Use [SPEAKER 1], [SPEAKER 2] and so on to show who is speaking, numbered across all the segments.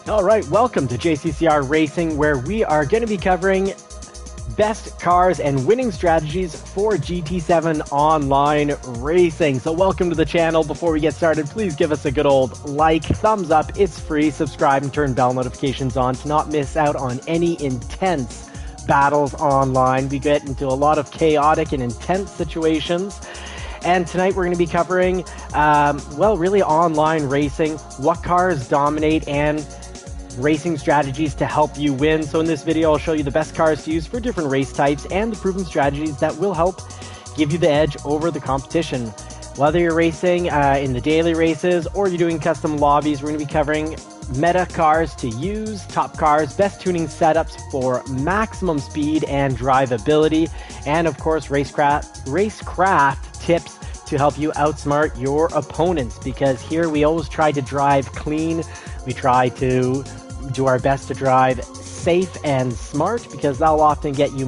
[SPEAKER 1] All right, welcome to JCCR Racing, where we are going to be covering best cars and winning strategies for GT7 online racing. So welcome to the channel. Before we get started, please give us a good old like, thumbs up, it's free, subscribe and turn bell notifications on to not miss out on any intense battles online. We get into a lot of chaotic and intense situations. And tonight we're going to be covering, really online racing, what cars dominate, and racing strategies to help you win. So in this video, I'll show you the best cars to use for different race types and the proven strategies that will help give you the edge over the competition. Whether you're racing in the daily races or you're doing custom lobbies, we're going to be covering meta cars to use, top cars, best tuning setups for maximum speed and drivability, and of course racecraft tips to help you outsmart your opponents, because here we always try to drive clean. We try to do our best to drive safe and smart, because that'll often get you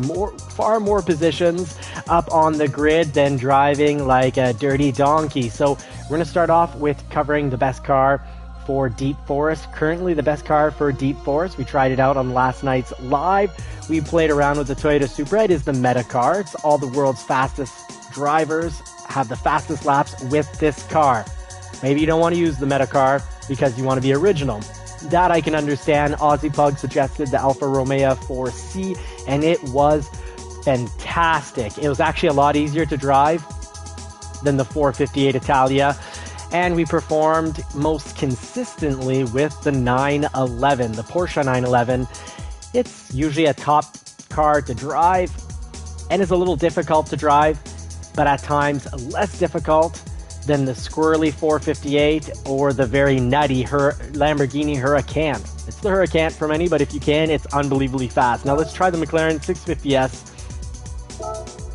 [SPEAKER 1] far more positions up on the grid than driving like a dirty donkey. So we're going to start off with covering the best car for Deep Forest. Currently the best car for Deep Forest, we tried it out on last night's live. We played around with the Toyota Supra. It is the meta car. It's all the world's fastest drivers have the fastest laps with this car. Maybe you don't want to use the meta car because you want to be original. That I can understand. Aussie Pug suggested the Alfa Romeo 4C, and it was fantastic. It was actually a lot easier to drive than the 458 Italia, and we performed most consistently with the 911, the Porsche 911. It's usually a top car to drive, and it's a little difficult to drive, but at times less difficult than the squirrely 458 or the very nutty Lamborghini Huracan. It's the Huracan for many, but if you can, it's unbelievably fast. Now let's try the McLaren 650S.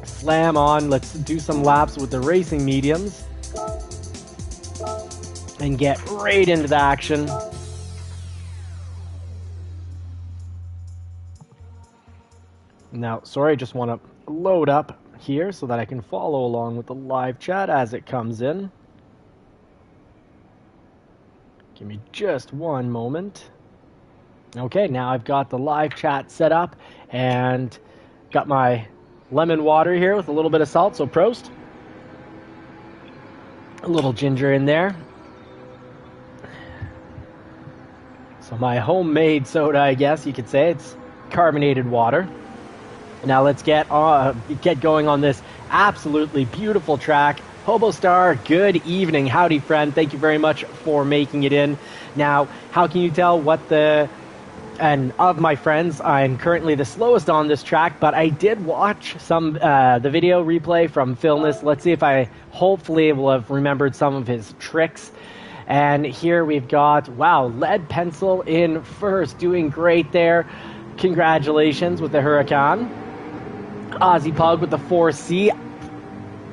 [SPEAKER 1] Slam on, let's do some laps with the racing mediums and get right into the action. Now, sorry, I just want to load up here so that I can follow along with the live chat as it comes in. Give me just one moment. Okay, now I've got the live chat set up and got my lemon water here with a little bit of salt, so Prost. A little ginger in there. So my homemade soda, I guess you could say. It's carbonated water. Now let's get going on this absolutely beautiful track. Hobo Star, good evening. Howdy, friend. Thank you very much for making it in. Now, how can you tell and of my friends, I'm currently the slowest on this track, but I did watch the video replay from Philness. Let's see if I hopefully will have remembered some of his tricks. And here we've got, wow, Lead Pencil in first, doing great there. Congratulations with the Huracan. Aussie Pug with the 4C,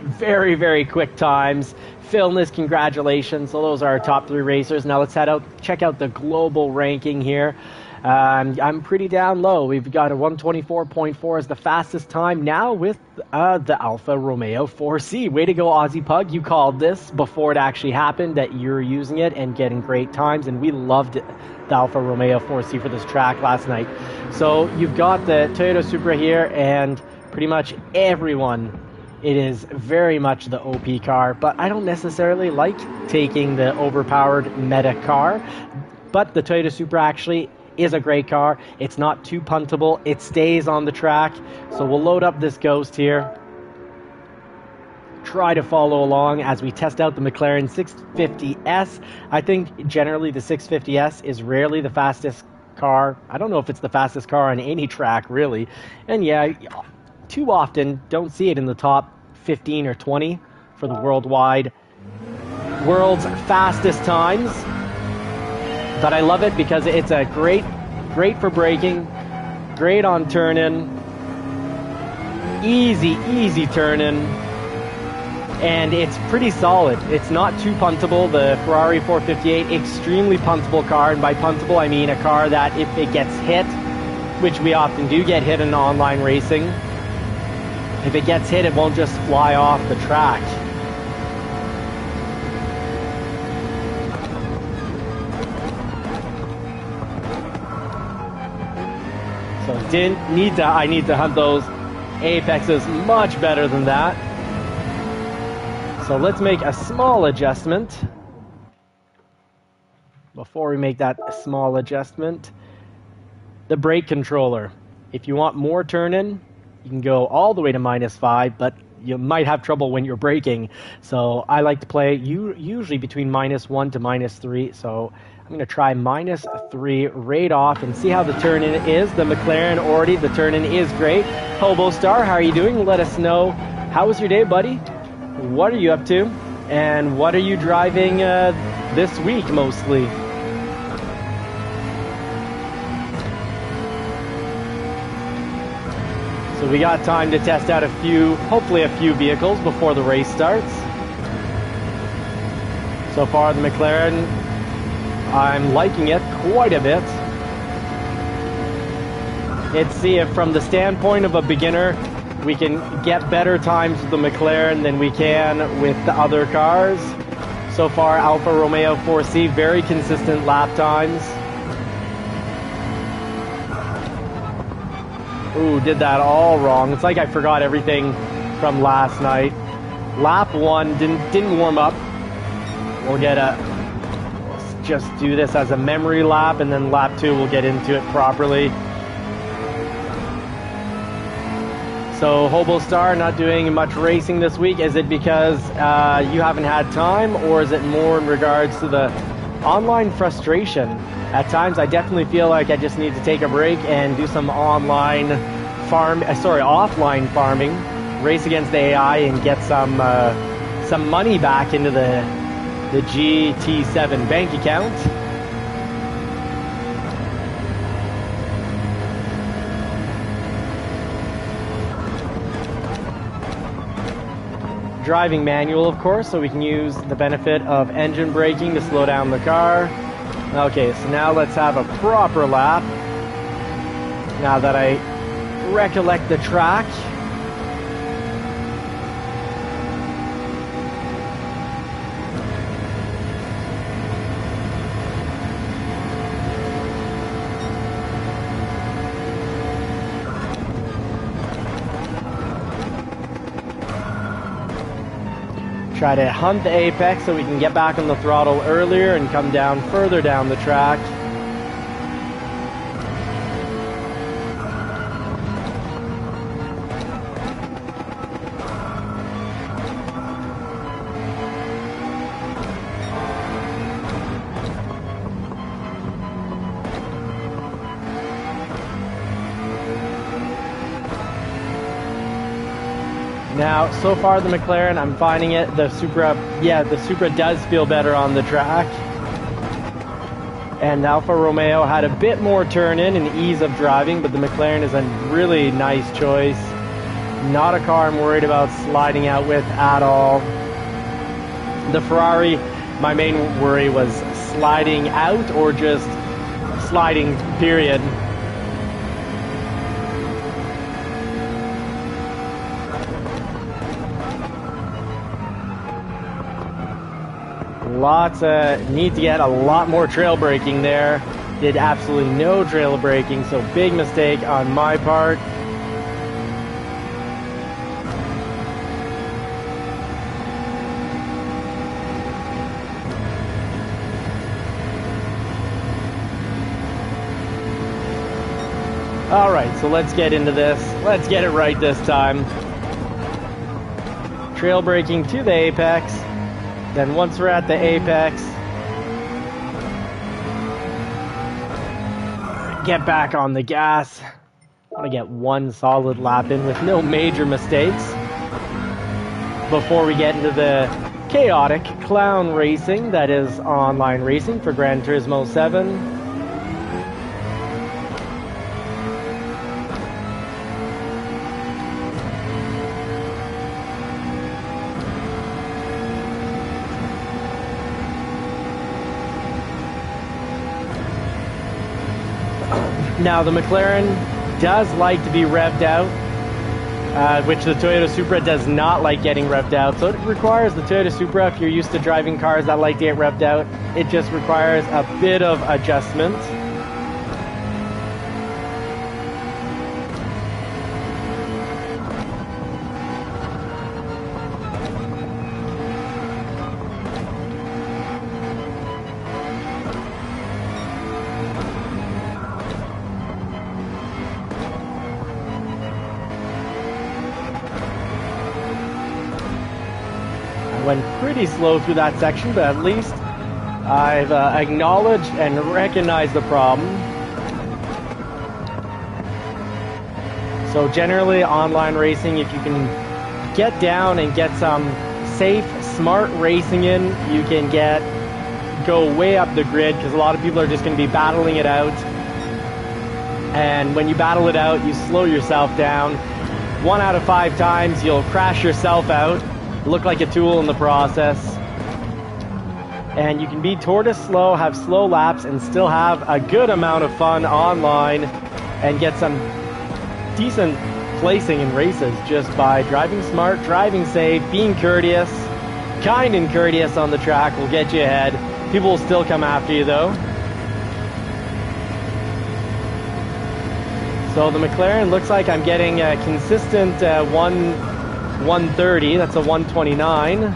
[SPEAKER 1] very, very quick times. Philness, congratulations. So those are our top three racers. Now let's check out the global ranking here. I'm pretty down low. We've got a 124.4 as the fastest time now with the Alfa Romeo 4C. Way to go, Aussie Pug. You called this before it actually happened, that you're using it and getting great times, and we loved it. The Alfa Romeo 4C for this track last night. So you've got the Toyota Supra here, and pretty much everyone, it is very much the OP car, but I don't necessarily like taking the overpowered meta car. But the Toyota Supra actually is a great car. It's not too puntable. It stays on the track. So we'll load up this Ghost here. Try to follow along as we test out the McLaren 650S. I think generally the 650S is rarely the fastest car. I don't know if it's the fastest car on any track, really. And yeah, too often don't see it in the top 15 or 20 for the world's fastest times. But I love it because it's a great for braking, great on turn-in, easy turn-in, and it's pretty solid. It's not too puntable. The Ferrari 458, extremely puntable car, and by puntable I mean a car that if it gets hit, which we often do get hit in online racing, if it gets hit, it won't just fly off the track. So I need to hunt those apexes much better than that. So let's make a small adjustment. Before we make that small adjustment, the brake controller. If you want more turn-in, you can go all the way to -5, but you might have trouble when you're braking. So I like to play usually between -1 to -3. So I'm going to try -3 right off and see how the turn-in is. The McLaren already, the turn-in is great. Hobo Star, how are you doing? Let us know. How was your day, buddy? What are you up to? And what are you driving this week mostly? So we got time to test out hopefully a few vehicles before the race starts. So far the McLaren, I'm liking it quite a bit. Let's see if from the standpoint of a beginner, we can get better times with the McLaren than we can with the other cars. So far, Alfa Romeo 4C, very consistent lap times. Ooh, did that all wrong. It's like I forgot everything from last night. Lap 1 didn't warm up. Let's just do this as a memory lap, and then lap 2 we'll get into it properly. So Hobo Star, not doing much racing this week. Is it because you haven't had time, or is it more in regards to the online frustration? At times I definitely feel like I just need to take a break and do some offline farming, race against the AI and get some money back into the GT7 bank account. Driving manual, of course, so we can use the benefit of engine braking to slow down the car. Okay, so now let's have a proper lap. Now that I recollect the track. Try to hunt the apex so we can get back on the throttle earlier and come down further down the track. Now, so far the McLaren, I'm finding it, the Supra does feel better on the track. And Alfa Romeo had a bit more turn-in and ease of driving, but the McLaren is a really nice choice. Not a car I'm worried about sliding out with at all. The Ferrari, my main worry was sliding out or just sliding, period. Need to get a lot more trail braking there. Did absolutely no trail braking, so big mistake on my part. All right, so let's get into this. Let's get it right this time. Trail braking to the apex. Then once we're at the apex, get back on the gas. I want to get one solid lap in with no major mistakes before we get into the chaotic clown racing that is online racing for Gran Turismo 7. Now the McLaren does like to be revved out, which the Toyota Supra does not like getting revved out. So it requires the Toyota Supra, if you're used to driving cars that like to get revved out, it just requires a bit of adjustment. Went pretty slow through that section, but at least I've acknowledged and recognized the problem. So generally, online racing, if you can get down and get some safe, smart racing in, you can go way up the grid, because a lot of people are just going to be battling it out. And when you battle it out, you slow yourself down. 1 out of 5 times, you'll crash yourself out, look like a tool in the process. And you can be tortoise slow, have slow laps, and still have a good amount of fun online and get some decent placing in races just by driving smart, driving safe, being courteous. Kind and courteous on the track will get you ahead. People will still come after you though. So the McLaren looks like I'm getting a consistent 130. That's a 129.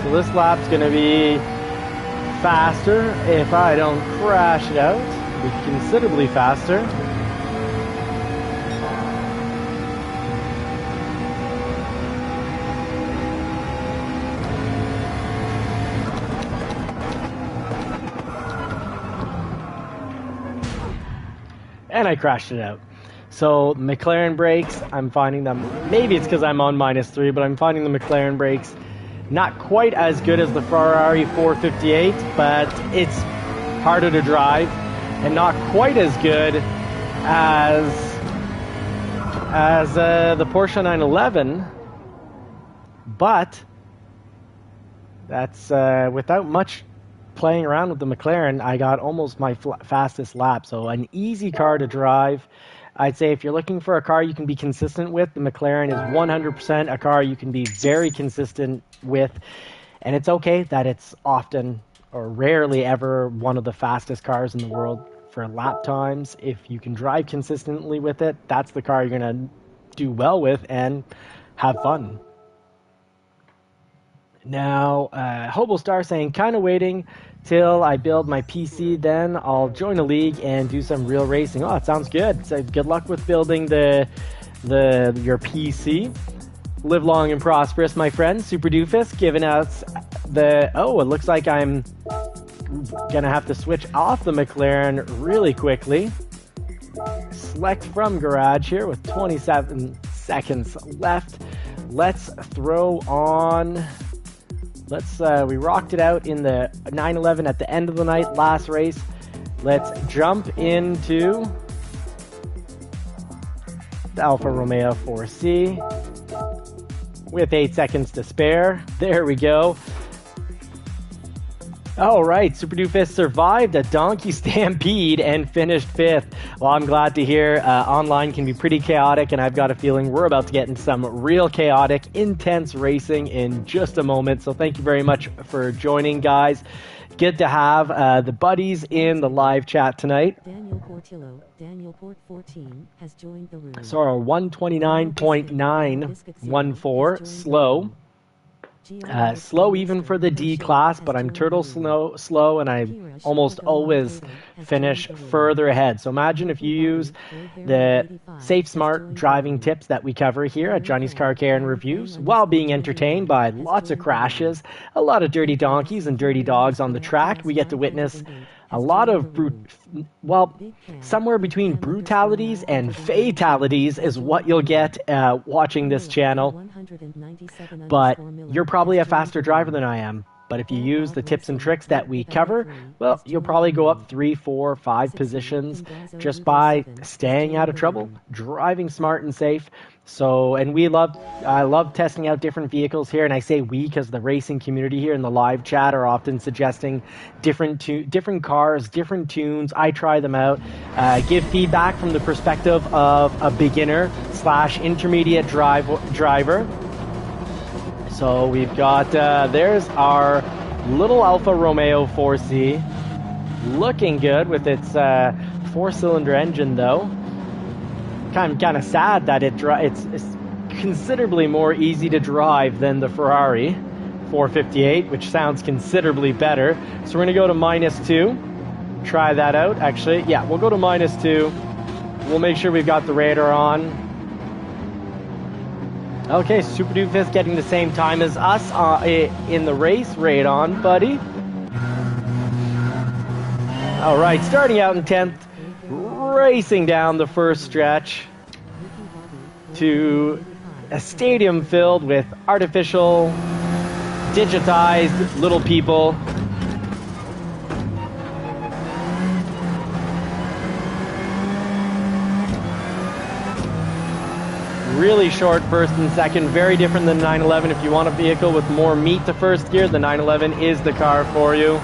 [SPEAKER 1] So this lap's going to be faster if I don't crash it out. It'll be considerably faster. And I crashed it out. So McLaren brakes, I'm finding them, maybe it's because I'm on -3, but I'm finding the McLaren brakes not quite as good as the Ferrari 458, but it's harder to drive and not quite as good as the Porsche 911. But that's without much playing around with the McLaren, I got almost my fastest lap. So an easy car to drive. I'd say if you're looking for a car you can be consistent with, the McLaren is 100% a car you can be very consistent with. And it's okay that it's often or rarely ever one of the fastest cars in the world for lap times. If you can drive consistently with it, that's the car you're going to do well with and have fun. Now, Hobostar saying, kind of waiting till I build my PC, then I'll join a league and do some real racing. Oh, it sounds good. So good luck with building your PC. Live long and prosperous, my friend. Super Doofus giving us it looks like I'm gonna have to switch off the McLaren really quickly. Select from garage here with 27 seconds left. Let's throw on. We rocked it out in the 911 at the end of the night, last race. Let's jump into the Alfa Romeo 4C with 8 seconds to spare. There we go. All right, Super Doofus survived a donkey stampede and finished 5th. Well, I'm glad to hear. Online can be pretty chaotic, and I've got a feeling we're about to get into some real chaotic, intense racing in just a moment. So thank you very much for joining, guys. Good to have the buddies in the live chat tonight.
[SPEAKER 2] Daniel Portillo, Daniel Port 14, has joined the room.
[SPEAKER 1] So our 129.914 slow. Slow even for the D class, but I'm turtle slow, and I almost always finish further ahead. So imagine if you use the safe, smart driving tips that we cover here at Johnny's Car Care and Reviews while being entertained by lots of crashes, a lot of dirty donkeys and dirty dogs on the track. We get to witness a lot of somewhere between brutalities and fatalities is what you'll get watching this channel. But you're probably a faster driver than I am. But if you use the tips and tricks that we cover, well, you'll probably go up 3, 4, 5 positions just by staying out of trouble, driving smart and safe. So, and I love testing out different vehicles here, and I say we because the racing community here in the live chat are often suggesting different cars, different tunes. I try them out, give feedback from the perspective of a beginner / intermediate driver. So we've got, there's our little Alfa Romeo 4C, looking good with its 4-cylinder engine though. Kind of sad that it's considerably more easy to drive than the Ferrari 458, which sounds considerably better. So we're going to go to -2. Try that out. Actually, yeah, we'll go to -2. We'll make sure we've got the radar on. Okay, Super Doofus getting the same time as us in the race. Right on, buddy. All right, starting out in 10th. Racing down the first stretch to a stadium filled with artificial, digitized little people. Really short first and second, very different than the 911. If you want a vehicle with more meat to first gear, the 911 is the car for you.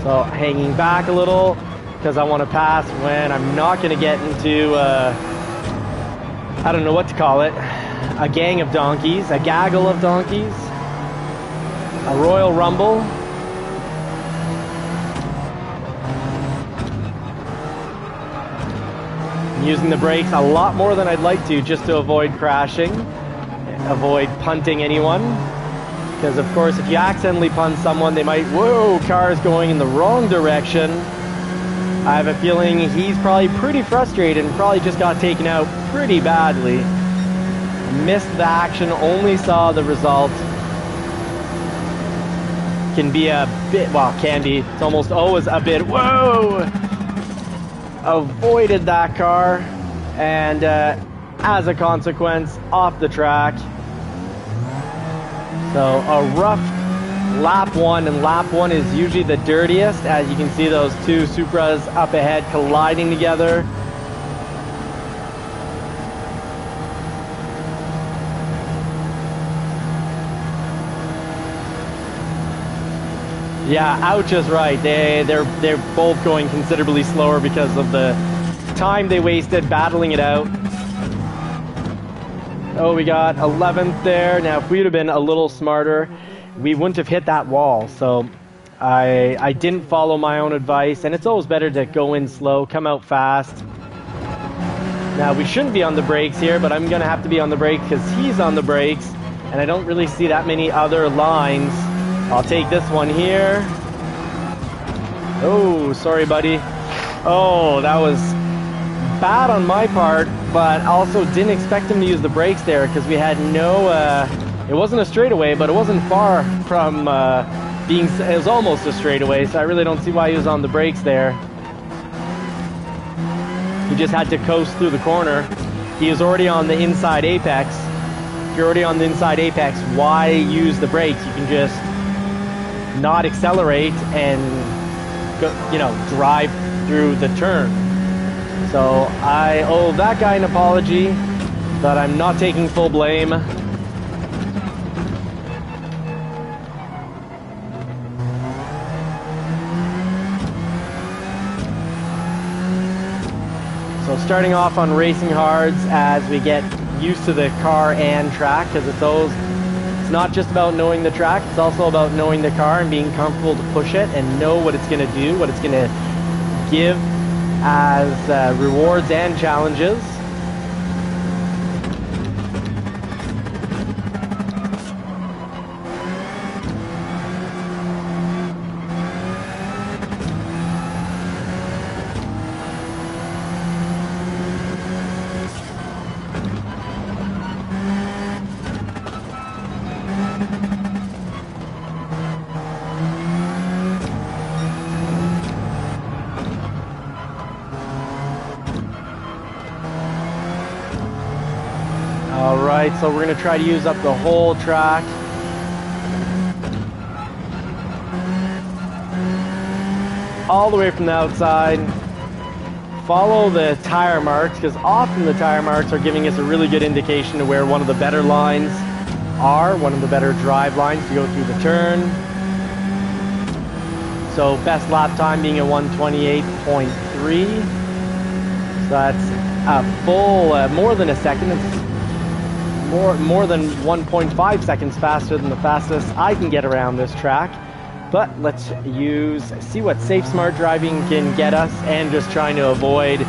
[SPEAKER 1] So hanging back a little, because I want to pass when I'm not going to get into, I don't know what to call it, a gang of donkeys, a gaggle of donkeys, a royal rumble. I'm using the brakes a lot more than I'd like to just to avoid crashing, avoid punting anyone. Because of course if you accidentally punt someone, they might, whoa, car's going in the wrong direction. I have a feeling he's probably pretty frustrated and probably just got taken out pretty badly. Missed the action, only saw the result. Can be a bit, well, can be, it's almost always a bit, whoa! Avoided that car, and as a consequence, off the track. So a rough lap 1, and lap 1 is usually the dirtiest, as you can see those two Supras up ahead colliding together. Yeah, ouch is right. They're both going considerably slower because of the time they wasted battling it out. Oh, we got 11th there. Now, if we'd have been a little smarter, we wouldn't have hit that wall. So I didn't follow my own advice, and it's always better to go in slow, come out fast. Now, we shouldn't be on the brakes here, but I'm going to have to be on the brakes because he's on the brakes, and I don't really see that many other lines. I'll take this one here. Oh, sorry, buddy. Oh, that was bad on my part, but also didn't expect him to use the brakes there because we had no, it wasn't a straightaway, but it wasn't far from being, it was almost a straightaway, so I really don't see why he was on the brakes there. He just had to coast through the corner. He was already on the inside apex. If you're already on the inside apex, why use the brakes? You can just not accelerate and go, you know, drive through the turn. So I owe that guy an apology, but I'm not taking full blame. So starting off on racing hards as we get used to the car and track, because it's not just about knowing the track, it's also about knowing the car and being comfortable to push it and know what it's going to do, what it's going to give as rewards and challenges. Alright, so we're going to try to use up the whole track. all the way from the outside. Follow the tire marks, because often the tire marks are giving us a really good indication to where one of the better lines are, one of the better drive lines to go through the turn. So best lap time being a 1:28.3. So that's a full, more than a second. It's more than 1.5 seconds faster than the fastest I can get around this track. But let's see what safe smart driving can get us, and just trying to avoid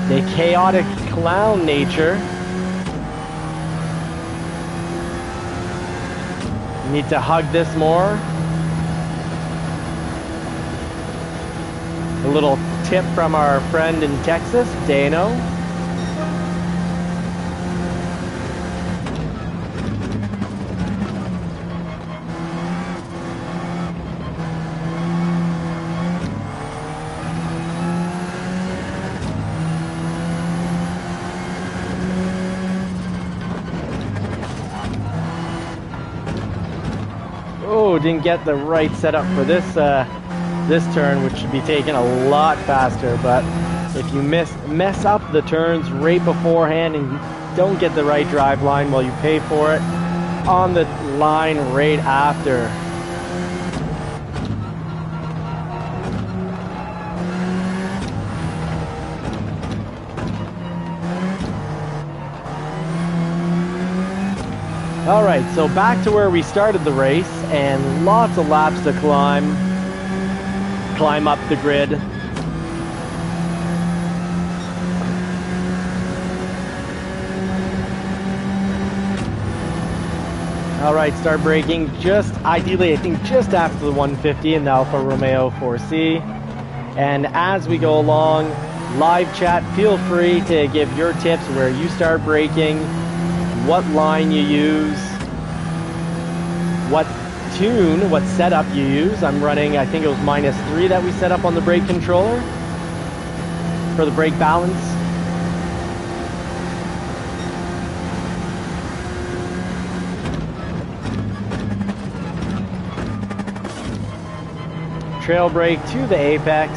[SPEAKER 1] the chaotic clown nature. Need to hug this more. A little tip from our friend in Texas, Dano. Oh, didn't get the right setup for this this turn, which should be taken a lot faster. But if you mess up the turns right beforehand and don't get the right drive line, well, you pay for it on the line right after. All right, so back to where we started the race, and lots of laps to climb up the grid. All right, start braking just ideally, I think just after the 150 in the Alfa Romeo 4C. And as we go along, live chat, feel free to give your tips where you start braking, what line you use, what tune, what setup you use. I'm running, I think it was -3 that we set up on the brake controller for the brake balance. Trail brake to the apex.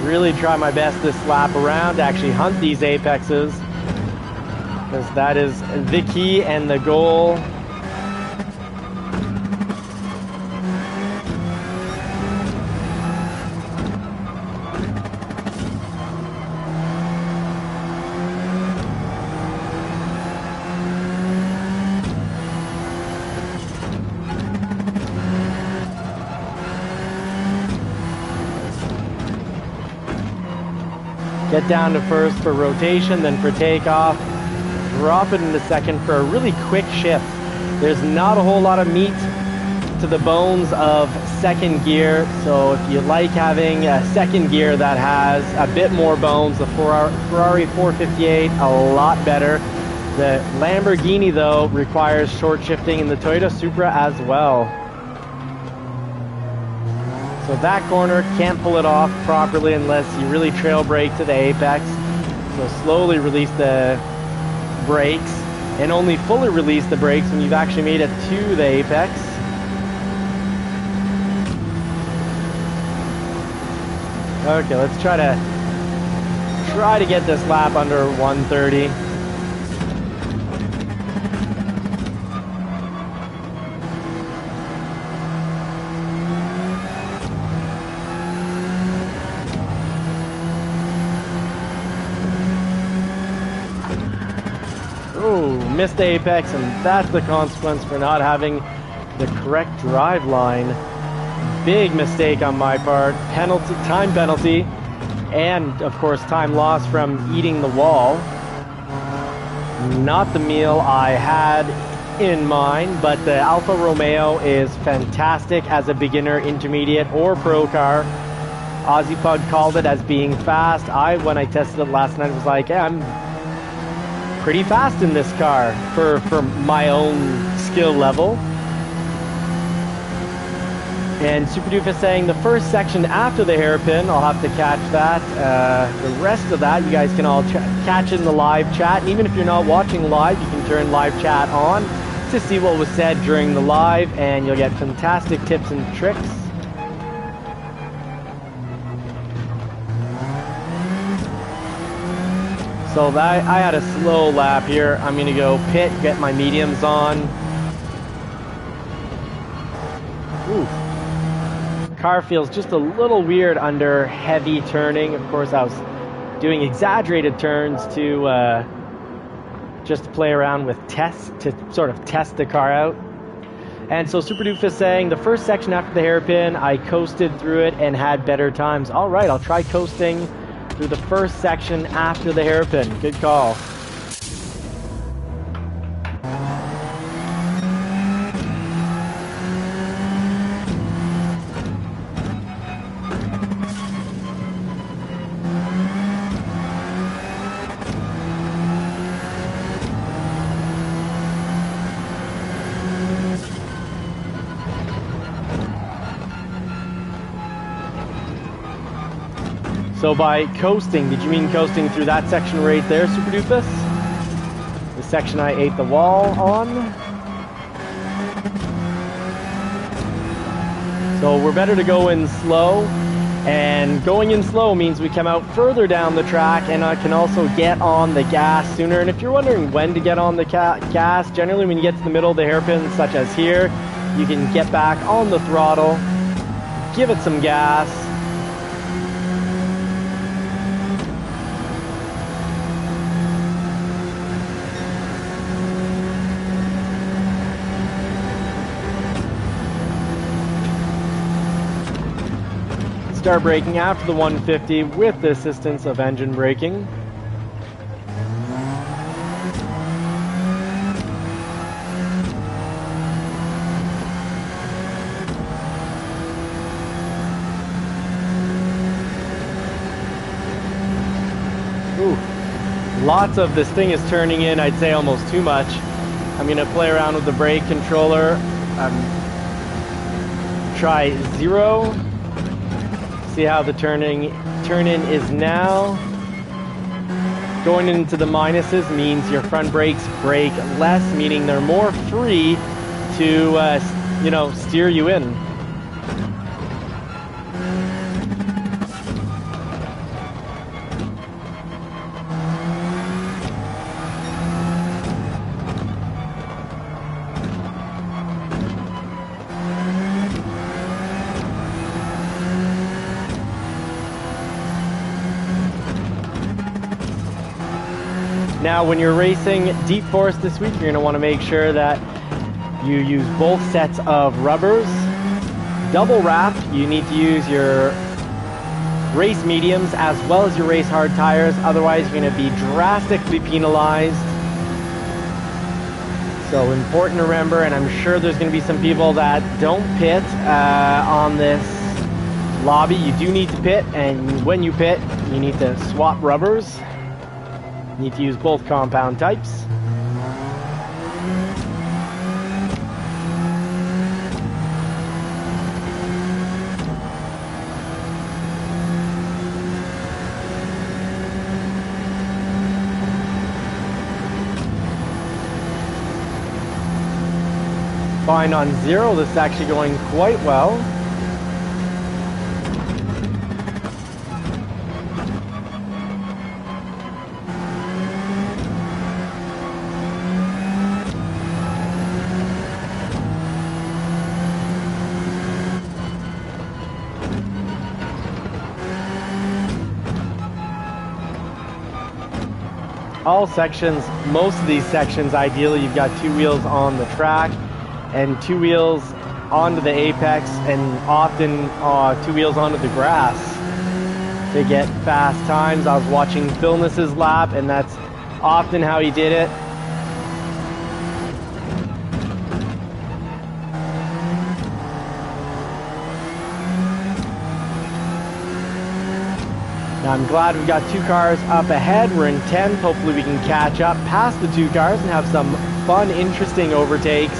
[SPEAKER 1] Really try my best this lap around to actually hunt these apexes, because that is the key and the goal. Get down to first for rotation, then for takeoff. Drop it into second for a really quick shift. There's not a whole lot of meat to the bones of second gear, so if you like having a second gear that has a bit more bones, the Ferrari 458, a lot better. The Lamborghini, though, requires short shifting, and the Toyota Supra as well. So that corner, can't pull it off properly unless you really trail brake to the apex. So slowly release the brakes, and only fully release the brakes when you've actually made it to the apex. Okay, let's try to get this lap under 130. Missed the apex, and that's the consequence for not having the correct drive line. Big mistake on my part. Penalty, time penalty, and of course time lost from eating the wall. Not the meal I had in mind, but the Alfa Romeo is fantastic as a beginner, intermediate, or pro car. Aussie Pug called it as being fast. When I tested it last night, was like, yeah, I'm pretty fast in this car for my own skill level. And Super Doof is saying the first section after the hairpin, I'll have to catch that. The rest of that, you guys can all catch in the live chat. And even if you're not watching live, you can turn live chat on. to see what was said during the live, and you'll get fantastic tips and tricks. So I had a slow lap here. I'm going to go pit, get my mediums on. Ooh. Car feels just a little weird under heavy turning. Of course, I was doing exaggerated turns to just play around with tests, to sort of test the car out. And so Super Doofus saying, the first section after the hairpin, I coasted through it and had better times. All right, I'll try coasting through the first section after the hairpin. Good call. So by coasting, did you mean coasting through that section right there, Super Doofus? The section I ate the wall on? So we're better to go in slow, and going in slow means we come out further down the track, and I can also get on the gas sooner. And if you're wondering when to get on the gas, generally when you get to the middle of the hairpin, such as here, you can get back on the throttle, give it some gas, start braking after the 150 with the assistance of engine braking. Ooh, lots of this thing is turning in, I'd say almost too much. I'm going to play around with the brake controller. Try 0. See how the turn-in is now. Going into the minuses means your front brakes brake less, meaning they're more free to, steer you in. Now, when you're racing Deep Forest this week, you're going to want to make sure that you use both sets of rubbers. Double wrap, you need to use your race mediums as well as your race hard tires. Otherwise, you're going to be drastically penalized. So important to remember, and I'm sure there's going to be some people that don't pit on this lobby. You do need to pit, and when you pit, you need to swap rubbers. You need to use both compound types. Fine on 0, this is actually going quite well. All sections, most of these sections, ideally you've got 2 wheels on the track and 2 wheels onto the apex, and often 2 wheels onto the grass to get fast times. I was watching Philness's lap, and that's often how he did it. Now I'm glad we've got 2 cars up ahead. We're in 10th. Hopefully we can catch up past the 2 cars and have some fun, interesting overtakes.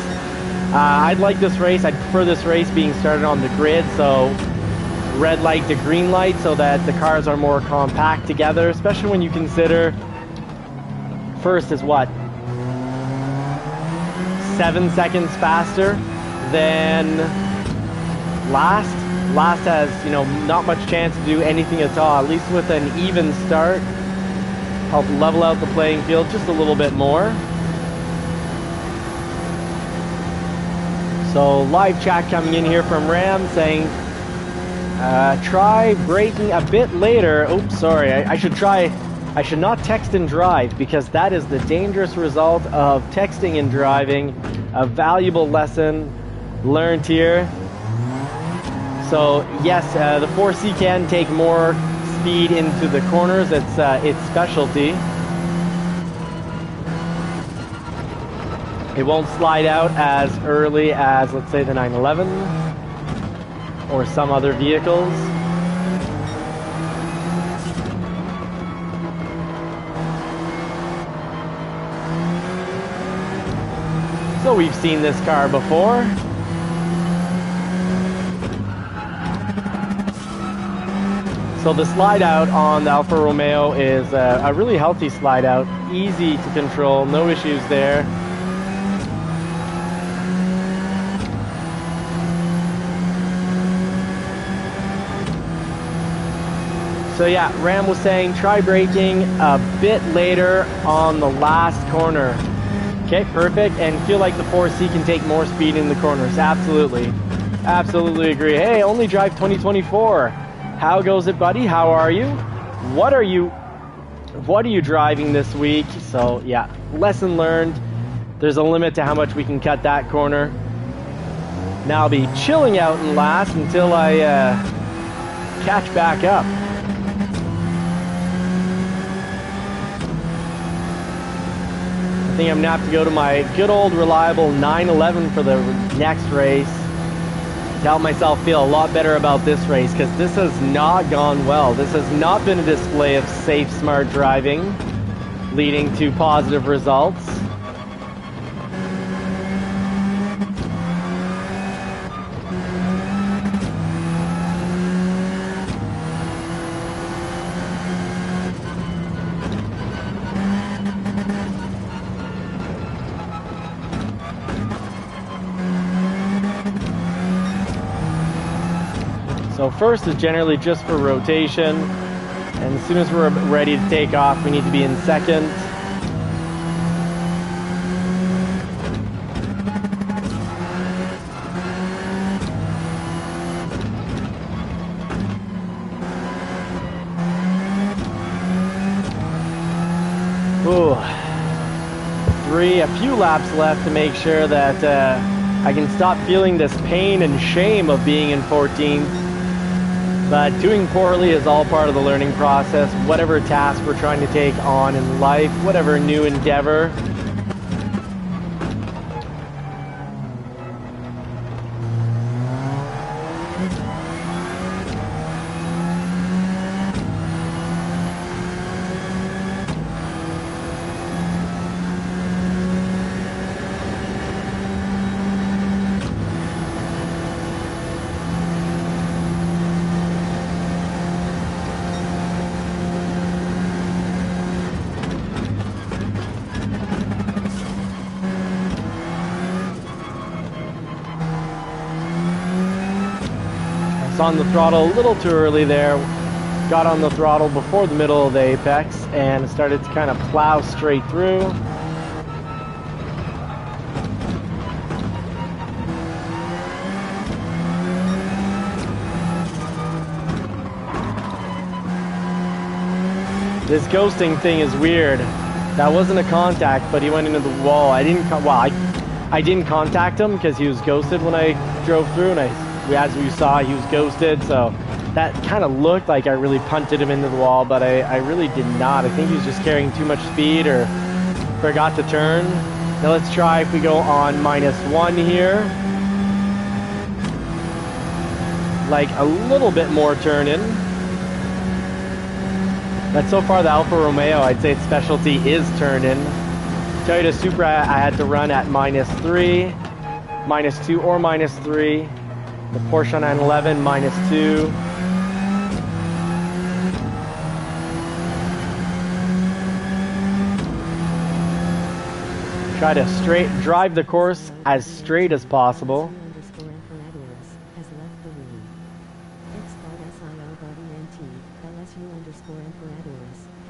[SPEAKER 1] I'd like this race. I'd prefer this race being started on the grid, so red light to green light, so that the cars are more compact together, especially when you consider first is what? 7 seconds faster than last. Last has, you know, not much chance to do anything at all, at least with an even start. Help level out the playing field just a little bit more. So live chat coming in here from Ram saying, try braking a bit later. Oops, sorry, I should not text and drive, because that is the dangerous result of texting and driving. A valuable lesson learned here. So yes, the 4C can take more speed into the corners. It's its specialty. It won't slide out as early as, let's say, the 911 or some other vehicles. So we've seen this car before. So the slide out on the Alfa Romeo is a really healthy slide out, easy to control, no issues there. So yeah, Ram was saying try braking a bit later on the last corner. Okay, perfect, and feel like the 4C can take more speed in the corners. Absolutely. Absolutely agree. Hey, only drive 2024. How goes it, buddy? How are you? What are you driving this week? So yeah, lesson learned. There's a limit to how much we can cut that corner. Now I'll be chilling out in last until I catch back up. I think I'm gonna have to go to my good old reliable 911 for the next race to help myself feel a lot better about this race, because this has not gone well. This has not been a display of safe, smart driving leading to positive results. So first is generally just for rotation, and as soon as we're ready to take off, we need to be in second. Ooh, a few laps left to make sure that I can stop feeling this pain and shame of being in 14th. But doing poorly is all part of the learning process. Whatever task we're trying to take on in life, whatever new endeavor. On the throttle a little too early there, got on the throttle before the middle of the apex and started to kind of plow straight through. This ghosting thing is weird. That wasn't a contact, but he went into the wall. I didn't contact him because he was ghosted when I drove through, and as we saw, he was ghosted, so that kind of looked like I really punted him into the wall, but I really did not. I think he was just carrying too much speed or forgot to turn. Now let's try if we go on -1 here. Like a little bit more turn in. But so far the Alfa Romeo, I'd say its specialty is turn in. Toyota Supra, I had to run at -3, -2 or -3. The Porsche 911 -2. Try to drive the course as straight as possible.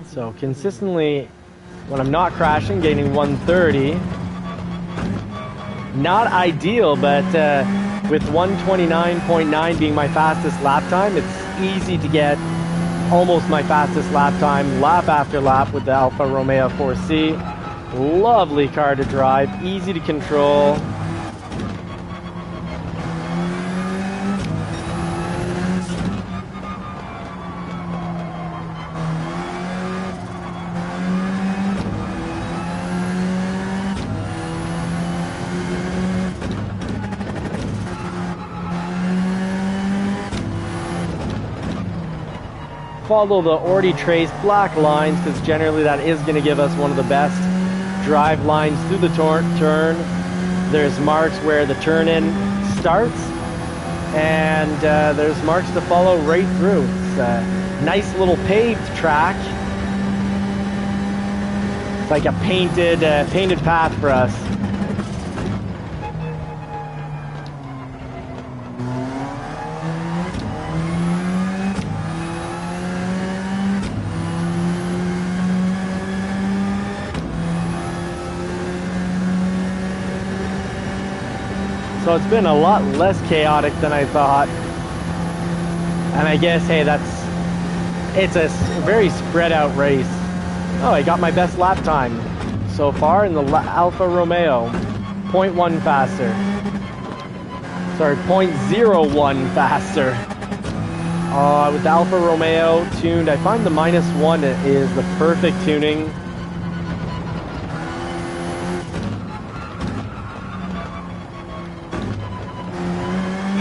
[SPEAKER 1] So consistently, when I'm not crashing, getting 130. Not ideal, but with 129.9 being my fastest lap time, it's easy to get almost my fastest lap time, lap after lap with the Alfa Romeo 4C. Lovely car to drive, easy to control. Follow the Ordi Trace black lines because generally that is going to give us one of the best drive lines through the turn. There's marks where the turn-in starts, and there's marks to follow right through. It's a nice little paved track. It's like a painted path for us. So it's been a lot less chaotic than I thought. And I guess, hey, it's a very spread out race. Oh, I got my best lap time so far in the Alfa Romeo. 0.1 faster. Sorry, 0.01 faster. With the Alfa Romeo tuned, I find the -1 is the perfect tuning.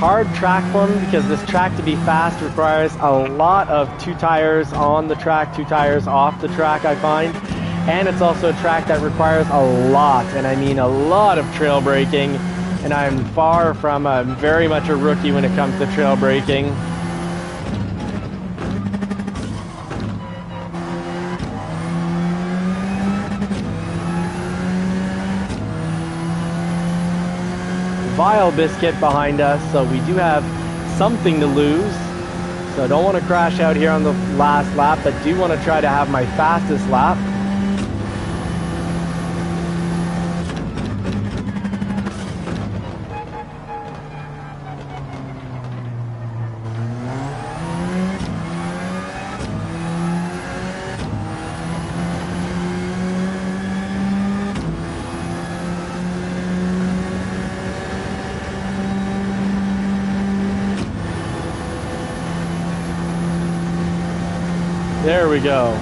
[SPEAKER 1] Hard track for me because this track to be fast requires a lot of 2 tires on the track, 2 tires off the track, I find. And it's also a track that requires a lot, and I mean a lot of trail braking. And I'm far from very much a rookie when it comes to trail braking. Vile Biscuit behind us, so we do have something to lose. So I don't want to crash out here on the last lap, but do want to try to have my fastest lap. There we go.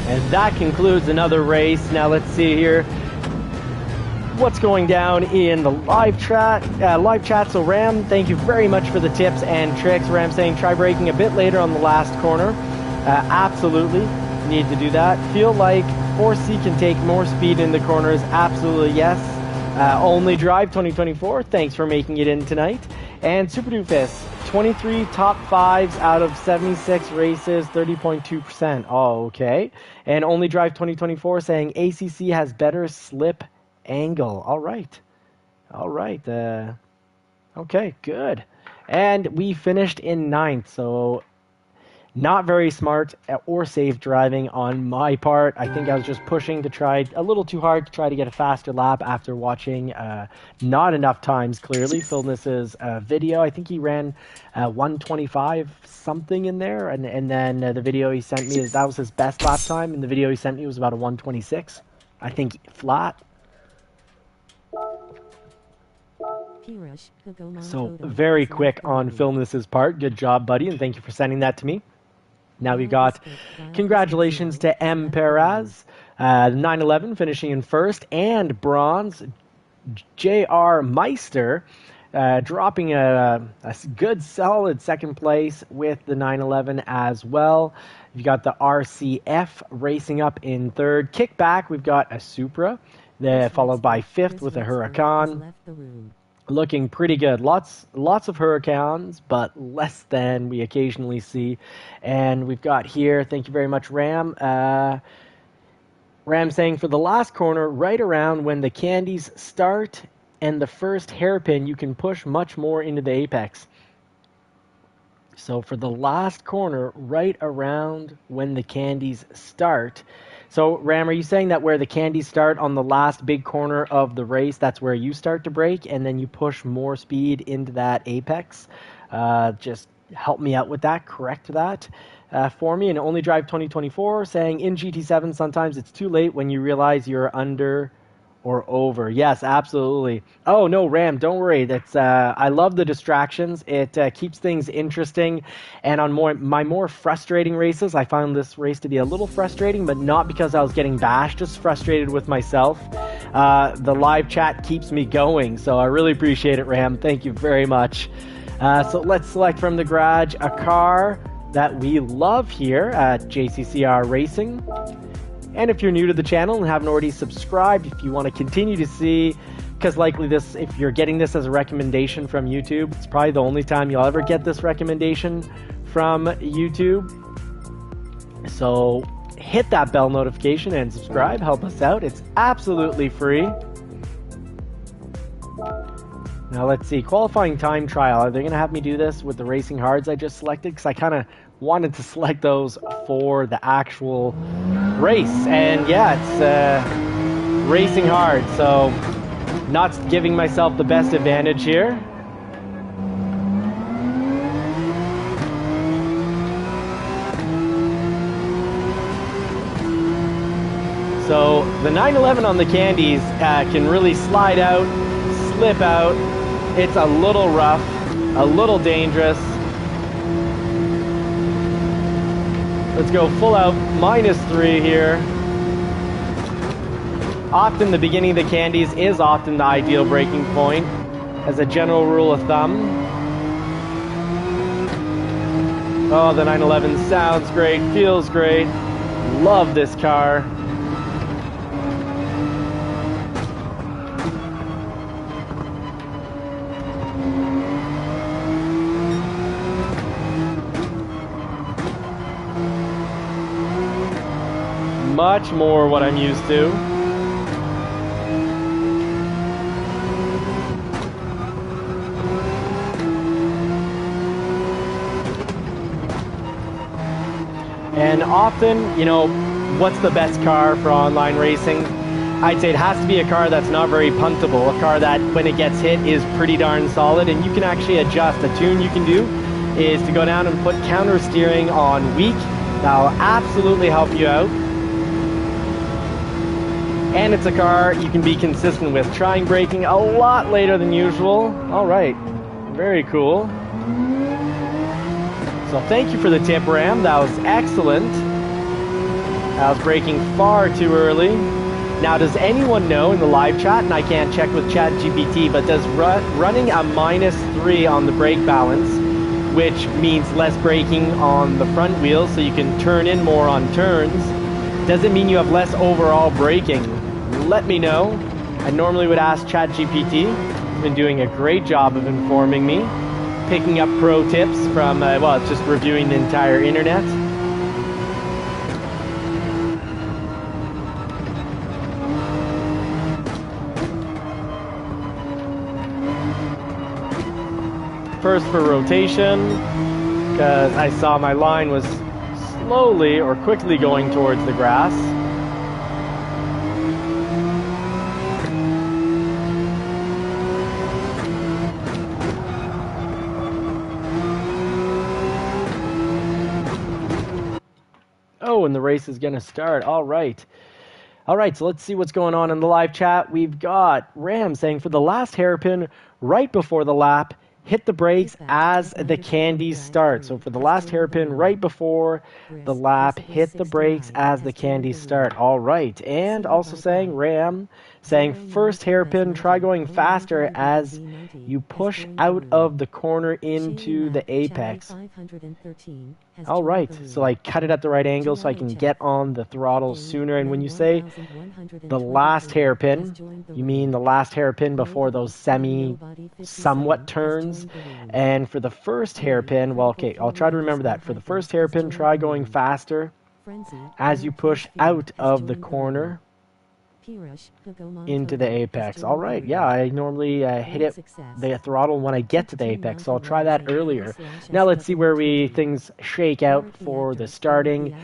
[SPEAKER 1] And that concludes another race. Now let's see here what's going down in the live chat. So Ram, thank you very much for the tips and tricks. Ram saying try braking a bit later on the last corner. Absolutely need to do that. Feel like 4C can take more speed in the corners. Absolutely yes. Only Drive 2024, thanks for making it in tonight. And Super Doofus, 23 top 5s out of 76 races, 30.2%. Oh, okay. And Only Drive 2024 saying ACC has better slip angle. All right. All right. Okay, good. And we finished in 9th, so not very smart or safe driving on my part. I think I was just pushing to try a little too hard to try to get a faster lap after watching not enough times, clearly. Philness's video, I think he ran 125 something in there, and then the video he sent me, that was his best lap time, and the video he sent me was about a 126, I think, flat. So very quick on Philness's part. Good job, buddy, and thank you for sending that to me. Now we got congratulations to M. Perez, 911 finishing in first, and bronze, J.R. Meister dropping a good solid second place with the 911 as well. You've got the RCF racing up in third. Kickback, we've got a Supra, followed by fifth with a Huracan. Looking pretty good. Lots of Huracans, but less than we occasionally see. And we've got here, thank you very much, Ram. Ram saying for the last corner, right around when the candies start and the first hairpin, you can push much more into the apex. So for the last corner, right around when the candies start. So Ram, are you saying that where the candies start on the last big corner of the race, that's where you start to brake and then you push more speed into that apex? Just help me out with that, correct that for me. And Only Drive 2024 saying in GT7, sometimes it's too late when you realize you're under or over. Yes, absolutely. Oh no, Ram, don't worry. That's I love the distractions. It keeps things interesting. And on my more frustrating races, I found this race to be a little frustrating, but not because I was getting bashed, just frustrated with myself. The live chat keeps me going, so I really appreciate it, Ram. Thank you very much. So let's select from the garage a car that we love here at JCCR Racing. And if you're new to the channel and haven't already subscribed, if you want to continue to see, because likely this, if you're getting this as a recommendation from YouTube, it's probably the only time you'll ever get this recommendation from YouTube. So hit that bell notification and subscribe, help us out. It's absolutely free. Now let's see, qualifying time trial. Are they going to have me do this with the racing hards I just selected? Because I kind of wanted to select those for the actual race. And yeah, it's racing hard, so not giving myself the best advantage here. So the 911 on the candies can really slide out, slip out. It's a little rough, a little dangerous. Let's go full out, -3 here. Often the beginning of the candies is often the ideal braking point, as a general rule of thumb. Oh, the 911 sounds great, feels great. Love this car. Much more what I'm used to. And often, you know, what's the best car for online racing? I'd say it has to be a car that's not very puntable, a car that when it gets hit is pretty darn solid, and you can actually adjust. A tune you can do is to go down and put counter steering on weak. That'll absolutely help you out. And it's a car you can be consistent with, trying braking a lot later than usual. All right, very cool. So thank you for the tip, Ram. That was excellent. I was braking far too early. Now, does anyone know in the live chat, and I can't check with ChatGPT, but does running a -3 on the brake balance, which means less braking on the front wheels so you can turn in more on turns, does it mean you have less overall braking? Let me know. I normally would ask ChatGPT. It's been doing a great job of informing me, picking up pro tips from, well, it's just reviewing the entire internet. First for rotation, because I saw my line was slowly or quickly going towards the grass. Oh, and the race is going to start. All right. All right, so let's see what's going on in the live chat. We've got Ram saying for the last hairpin right before the lap, hit the brakes as the candies start. So for the last hairpin right before the lap, hit the brakes as the candies start. All right. And also saying, Ram, saying first hairpin, try going faster as you push out of the corner into the apex. All right. So I cut it at the right angle so I can get on the throttle sooner. And when you say the last hairpin, you mean the last hairpin before those somewhat turns. And for the first hairpin, well, okay, I'll try to remember that. For the first hairpin, try going faster as you push out of the corner into the apex. All right, yeah, I normally hit the throttle when I get to the apex, so I'll try that earlier. Now let's see where things shake out for the starting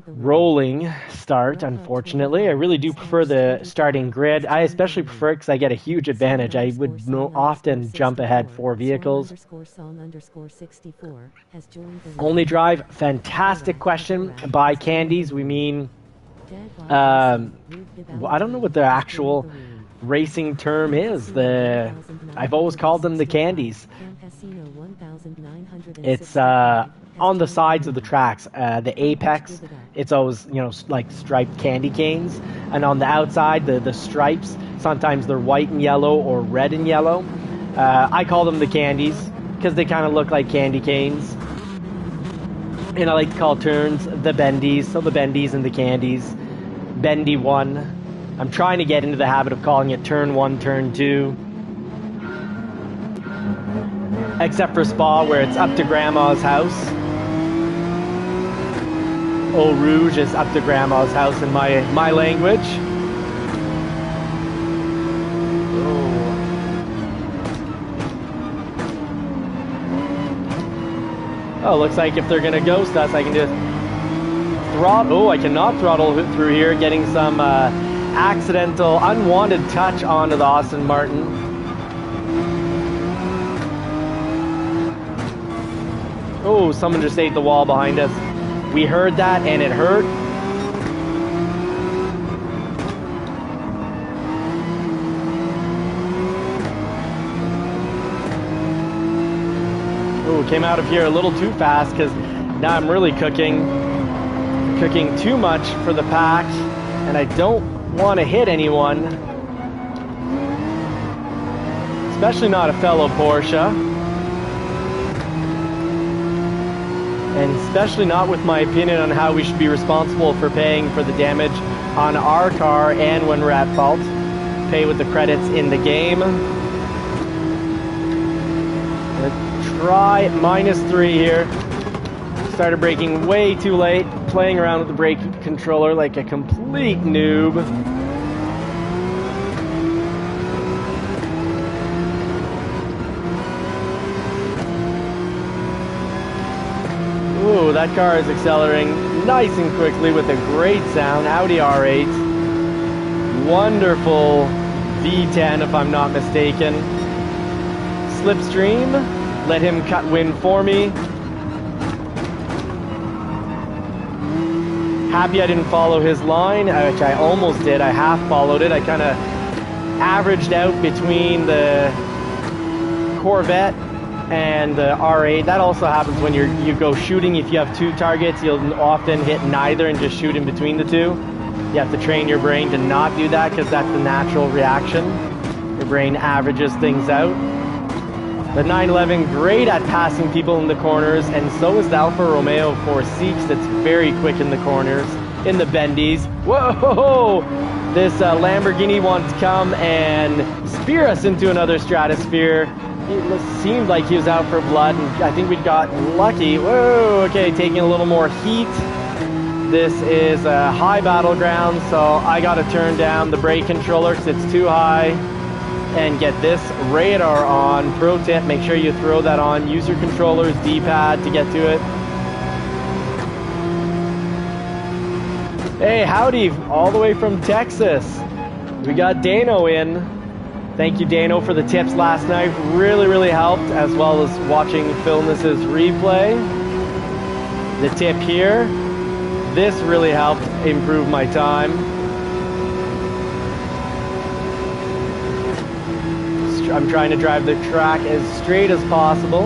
[SPEAKER 1] rolling start. Unfortunately, I really do prefer the starting grid. I especially prefer it because I get a huge advantage. I would often jump ahead 4 vehicles. Only drive, fantastic question. By candies, we mean I don't know what the actual racing term is. I've always called them the candies. It's on the sides of the tracks. The apex, it's always, like striped candy canes. And on the outside, the stripes, sometimes they're white and yellow or red and yellow. I call them the candies because they kind of look like candy canes. And I like to call turns the bendies, so the bendies and the candies. Bendy 1. I'm trying to get into the habit of calling it turn 1, turn 2. Except for Spa, where it's up to Grandma's house. Eau Rouge is up to Grandma's house in my language. Oh, looks like if they're going to ghost us, I can just throttle. Oh, I cannot throttle through here, getting some accidental, unwanted touch onto the Aston Martin. Oh, someone just ate the wall behind us. We heard that and it hurt. Oh, came out of here a little too fast because now I'm really cooking too much for the pack, and I don't want to hit anyone, especially not a fellow Porsche, and especially not with my opinion on how we should be responsible for paying for the damage on our car and when we're at fault. Pay with the credits in the game. Try -3 here. Started braking way too late, playing around with the brake controller like a complete noob. Ooh, that car is accelerating nice and quickly with a great sound. Audi R8. Wonderful V10 if I'm not mistaken. Slipstream. Let him cut wind for me. Happy I didn't follow his line, which I almost did. I half followed it. I kind of averaged out between the Corvette and the R8. That also happens when you go shooting. If you have 2 targets, you'll often hit neither and just shoot in between the 2. You have to train your brain to not do that because that's the natural reaction. Your brain averages things out. The 911, great at passing people in the corners, and so is the Alfa Romeo 4C, that's very quick in the corners, in the bendies. Whoa! This Lamborghini wants to come and spear us into another stratosphere. It seemed like he was out for blood, and I think we got lucky. Whoa! Okay, taking a little more heat. This is a high battleground, so I got to turn down the brake controller because it's too high. And get this radar on. Pro tip, make sure you throw that on. Use your controller's D-pad to get to it. Hey, howdy, all the way from Texas. We got Dano in. Thank you, Dano, for the tips last night. Really, really helped, as well as watching Philness's replay. The tip here, this really helped improve my time. I'm trying to drive the track as straight as possible,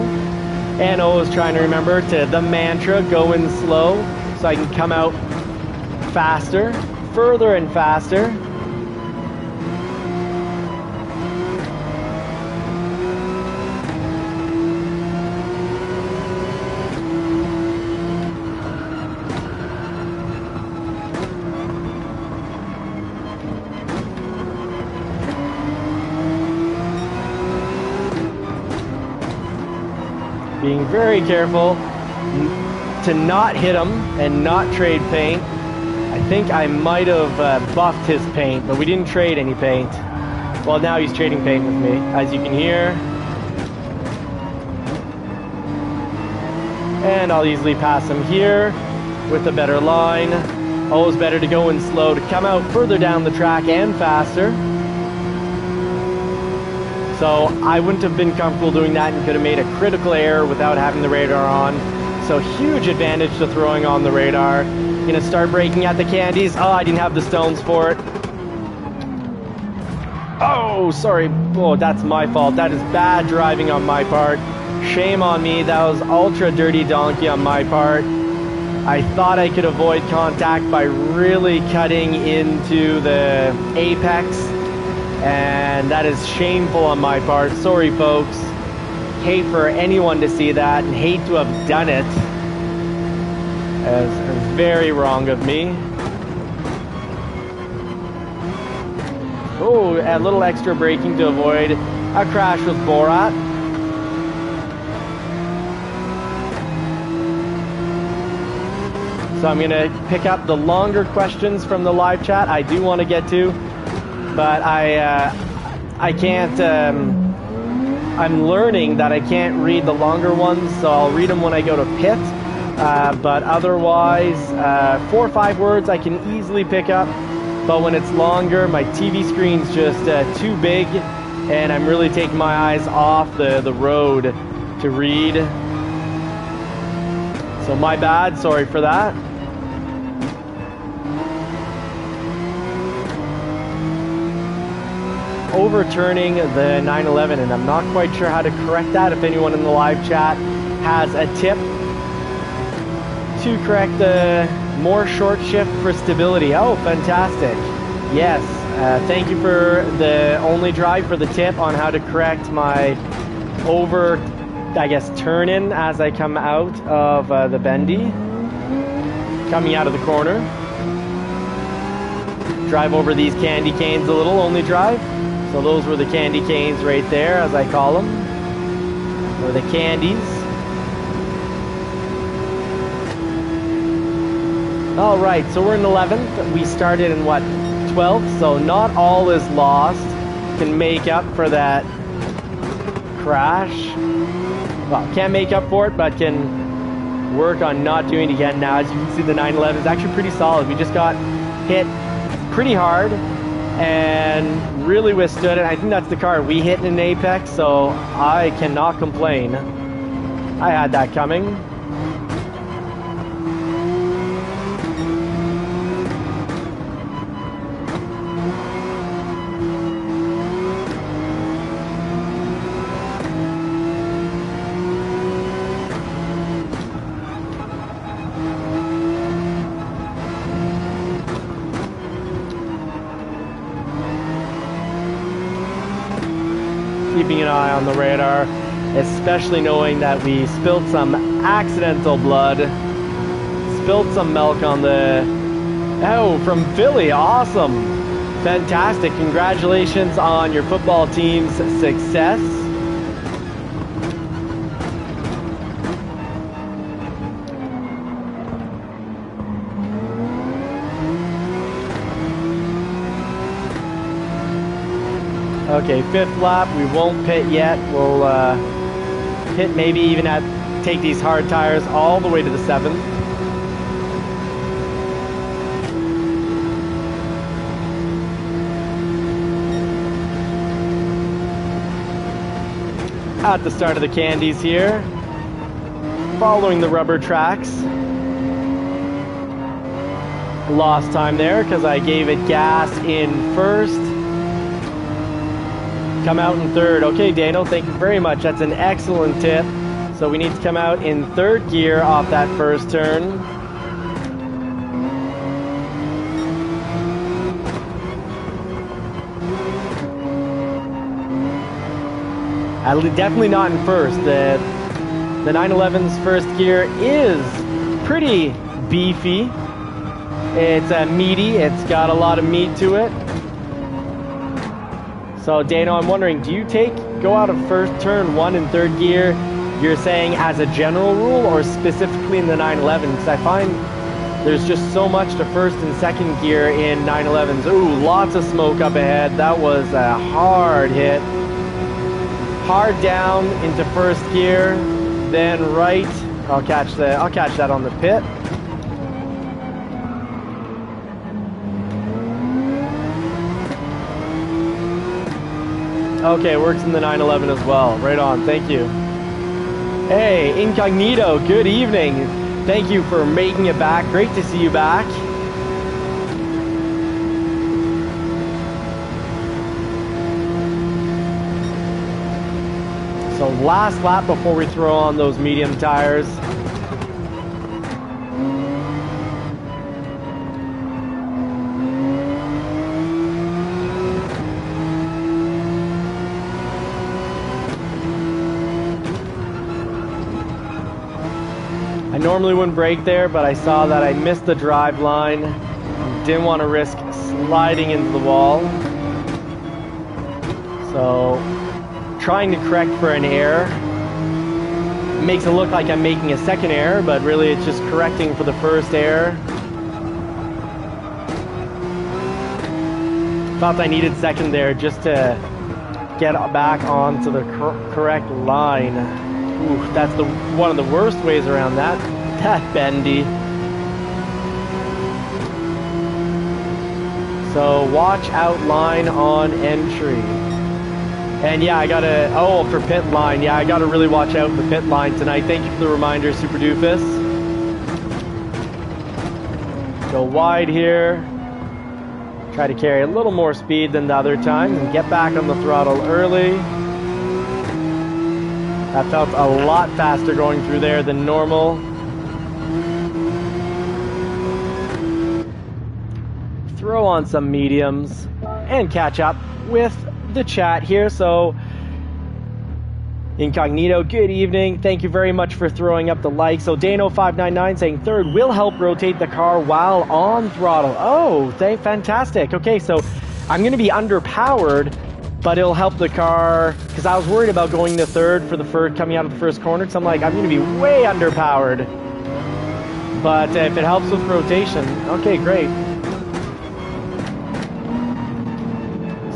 [SPEAKER 1] and always trying to remember the mantra, go in slow, so I can come out faster, further and faster. Being very careful to not hit him and not trade paint. I think I might have buffed his paint, but we didn't trade any paint. Well, now he's trading paint with me, as you can hear. And I'll easily pass him here with a better line. Always better to go in slow to come out further down the track and faster. So I wouldn't have been comfortable doing that and could have made a critical error without having the radar on. So huge advantage to throwing on the radar. Gonna start braking at the candies. Oh, I didn't have the stones for it. Oh, sorry. Oh, that's my fault. That is bad driving on my part. Shame on me. That was ultra dirty donkey on my part. I thought I could avoid contact by really cutting into the apex, and that is shameful on my part. Sorry, folks. Hate for anyone to see that and hate to have done it. It's very wrong of me. Oh, a little extra braking to avoid a crash with Borat. So I'm going to pick up the longer questions from the live chat I do want to get to, but I can't, I'm learning that I can't read the longer ones, so I'll read them when I go to pit, but otherwise, 4 or 5 words I can easily pick up, but when it's longer, my TV screen's just too big, and I'm really taking my eyes off the road to read. So my bad, sorry for that. Overturning the 911, and I'm not quite sure how to correct that. If anyone in the live chat has a tip to correct the more short shift for stability. Oh, fantastic. Yes, thank you for the only drive for the tip on how to correct my turn in as I come out of the bendy, coming out of the corner. Drive over these candy canes a little, only drive. So those were the candy canes right there, as I call them, or the candies. All right, so we're in 11th. We started in what, 12th? So not all is lost. Can make up for that crash. Well, can't make up for it, but can work on not doing it again now. As you can see, the 911 is actually pretty solid. We just got hit pretty hard and really withstood it. I think that's the car we hit in an apex, so I cannot complain. I had that coming. Keeping an eye on the radar, especially knowing that we spilled some accidental blood, spilled some milk on the... Oh, from Philly, awesome. Fantastic, congratulations on your football team's success. Okay, 5th lap, we won't pit yet. We'll pit maybe even take these hard tires all the way to the 7th. At the start of the candies here, following the rubber tracks. Lost time there because I gave it gas in 1st. Come out in 3rd. Okay, Dano, thank you very much. That's an excellent tip. So we need to come out in 3rd gear off that 1st turn. Definitely not in 1st. The 911's 1st gear is pretty beefy. It's meaty. It's got a lot of meat to it. So Dano, I'm wondering, do you go out of 1st turn 1 in 3rd gear You're saying as a general rule or specifically in the 911? Because I find there's just so much to first and second gear in 911s. Ooh, lots of smoke up ahead. That was a hard hit. Hard down into first gear, then right. I'll catch that on the pit. Okay, works in the 911 as well. Right on, thank you. Hey, Incognito, good evening. Thank you for making it back. Great to see you back. So last lap before we throw on those medium tires. I normally wouldn't brake there, but I saw that I missed the drive line. Didn't want to risk sliding into the wall. So, trying to correct for an error. It makes it look like I'm making a second error, but really it's just correcting for the first error. Thought I needed second there just to get back onto the correct line. Ooh, that's one of the worst ways around that bendy. So watch out line on entry. And yeah, I gotta, for pit line, yeah, I gotta really watch out for pit line tonight. Thank you for the reminder, Super Doofus. Go wide here. Try to carry a little more speed than the other times and get back on the throttle early. That felt a lot faster going through there than normal. Throw on some mediums and catch up with the chat here. So, Incognito, good evening. Thank you very much for throwing up the like. So, Dano599 saying third will help rotate the car while on throttle. Oh, fantastic. Okay, so I'm going to be underpowered, but it'll help the car, because I was worried about going to third for the first, coming out of the first corner, because I'm like, I'm going to be way underpowered. But if it helps with rotation, okay, great.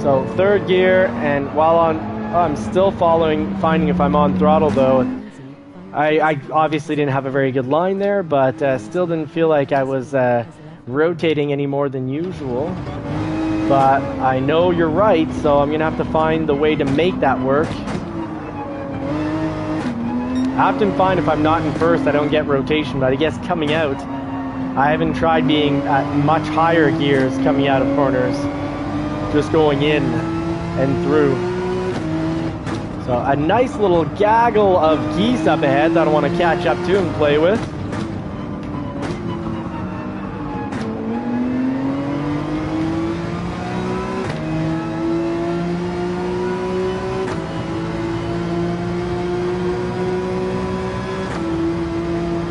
[SPEAKER 1] So third gear, and while on, I'm still finding if I'm on throttle though. I obviously didn't have a very good line there, but still didn't feel like I was rotating any more than usual. But I know you're right, so I'm going to have to find the way to make that work. I often find if I'm not in first, I don't get rotation, but I guess coming out, I haven't tried being at much higher gears coming out of corners. Just going in and through. So a nice little gaggle of geese up ahead that I want to catch up to and play with.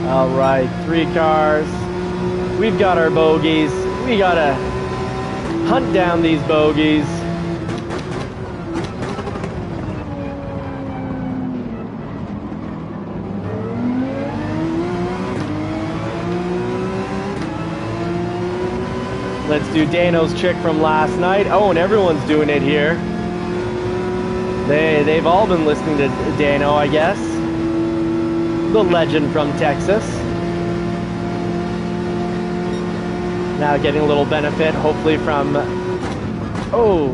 [SPEAKER 1] All right, 3 cars. We've got our bogeys. We gotta hunt down these bogeys. Let's do Dano's trick from last night. Oh, and everyone's doing it here. They've all been listening to Dano, I guess. The legend from Texas. Now getting a little benefit, hopefully from... Oh.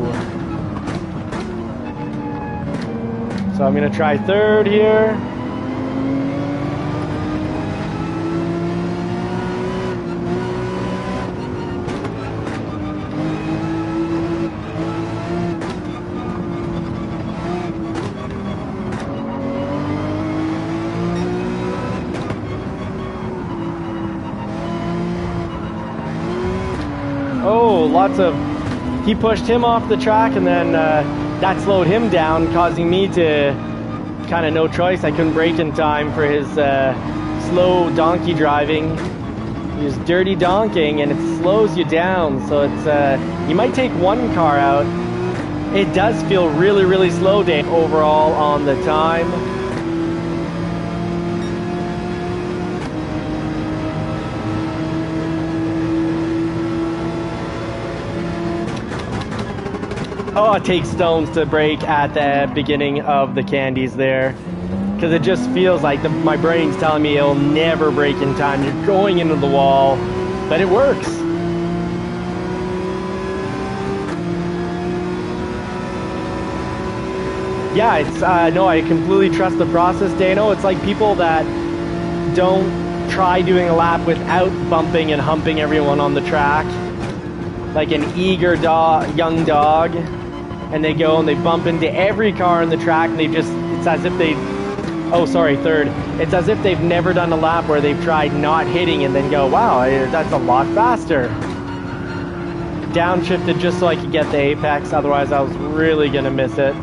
[SPEAKER 1] So I'm going to try third here. He pushed him off the track, and then that slowed him down, causing me to kind of no choice. I couldn't brake in time for his slow donkey driving. He was dirty donking, and it slows you down. So it's you might take one car out. It does feel really, really slow, Dave, overall on the time. Oh, it takes stones to brake at the beginning of the candies there. Because it just feels like my brain's telling me it'll never brake in time. You're going into the wall, but it works. Yeah, it's no, I completely trust the process, Dano. It's like people that don't try doing a lap without bumping and humping everyone on the track. Like an eager young dog. And they go and they bump into every car on the track, and they just, it's as if they, oh sorry, third. It's as if they've never done a lap where they've tried not hitting and then go, wow, that's a lot faster. Downshifted just so I could get the apex, otherwise I was really gonna miss it.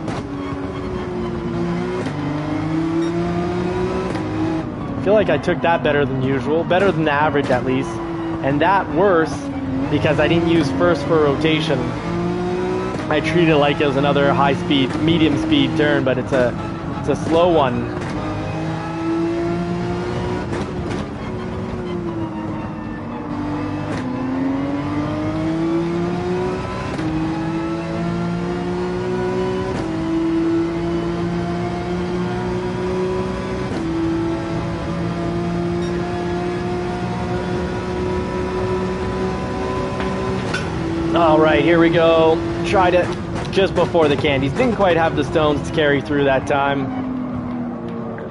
[SPEAKER 1] I feel like I took that better than usual, better than the average at least. And that worse because I didn't use first for rotation. I treat it like it was another high speed, medium speed turn, but it's a slow one. All right, here we go. Tried it just before the candies. Didn't quite have the stones to carry through that time.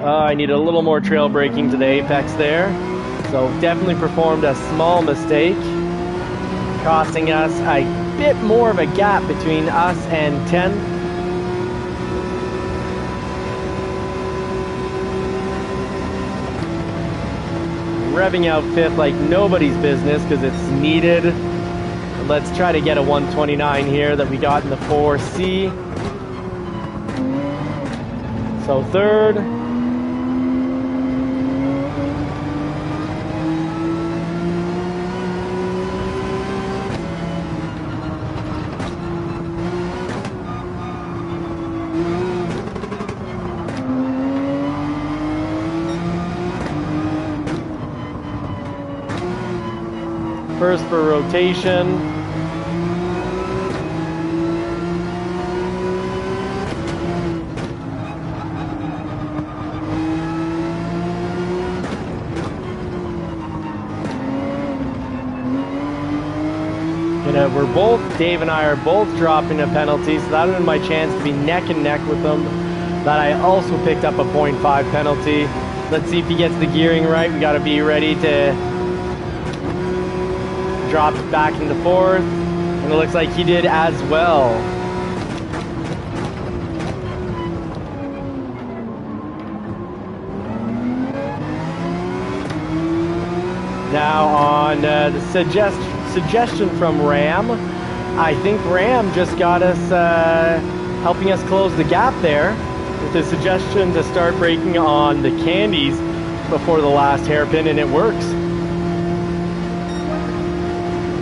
[SPEAKER 1] I needed a little more trail braking to the apex there. So definitely performed a small mistake, costing us a bit more of a gap between us and 10th. Revving out 5th like nobody's business because it's needed. Let's try to get a 129 here that we got in the 4C. So third. First for rotation. We're both, Dave and I are both dropping a penalty, so that would have been my chance to be neck and neck with him. But I also picked up a 0.5 penalty. Let's see if he gets the gearing right. We got to be ready to drop it back into 4th. And it looks like he did as well. Now on the suggestion from Ram, I think Ram just got us helping us close the gap there with the suggestion to start braking on the candies before the last hairpin, and it works.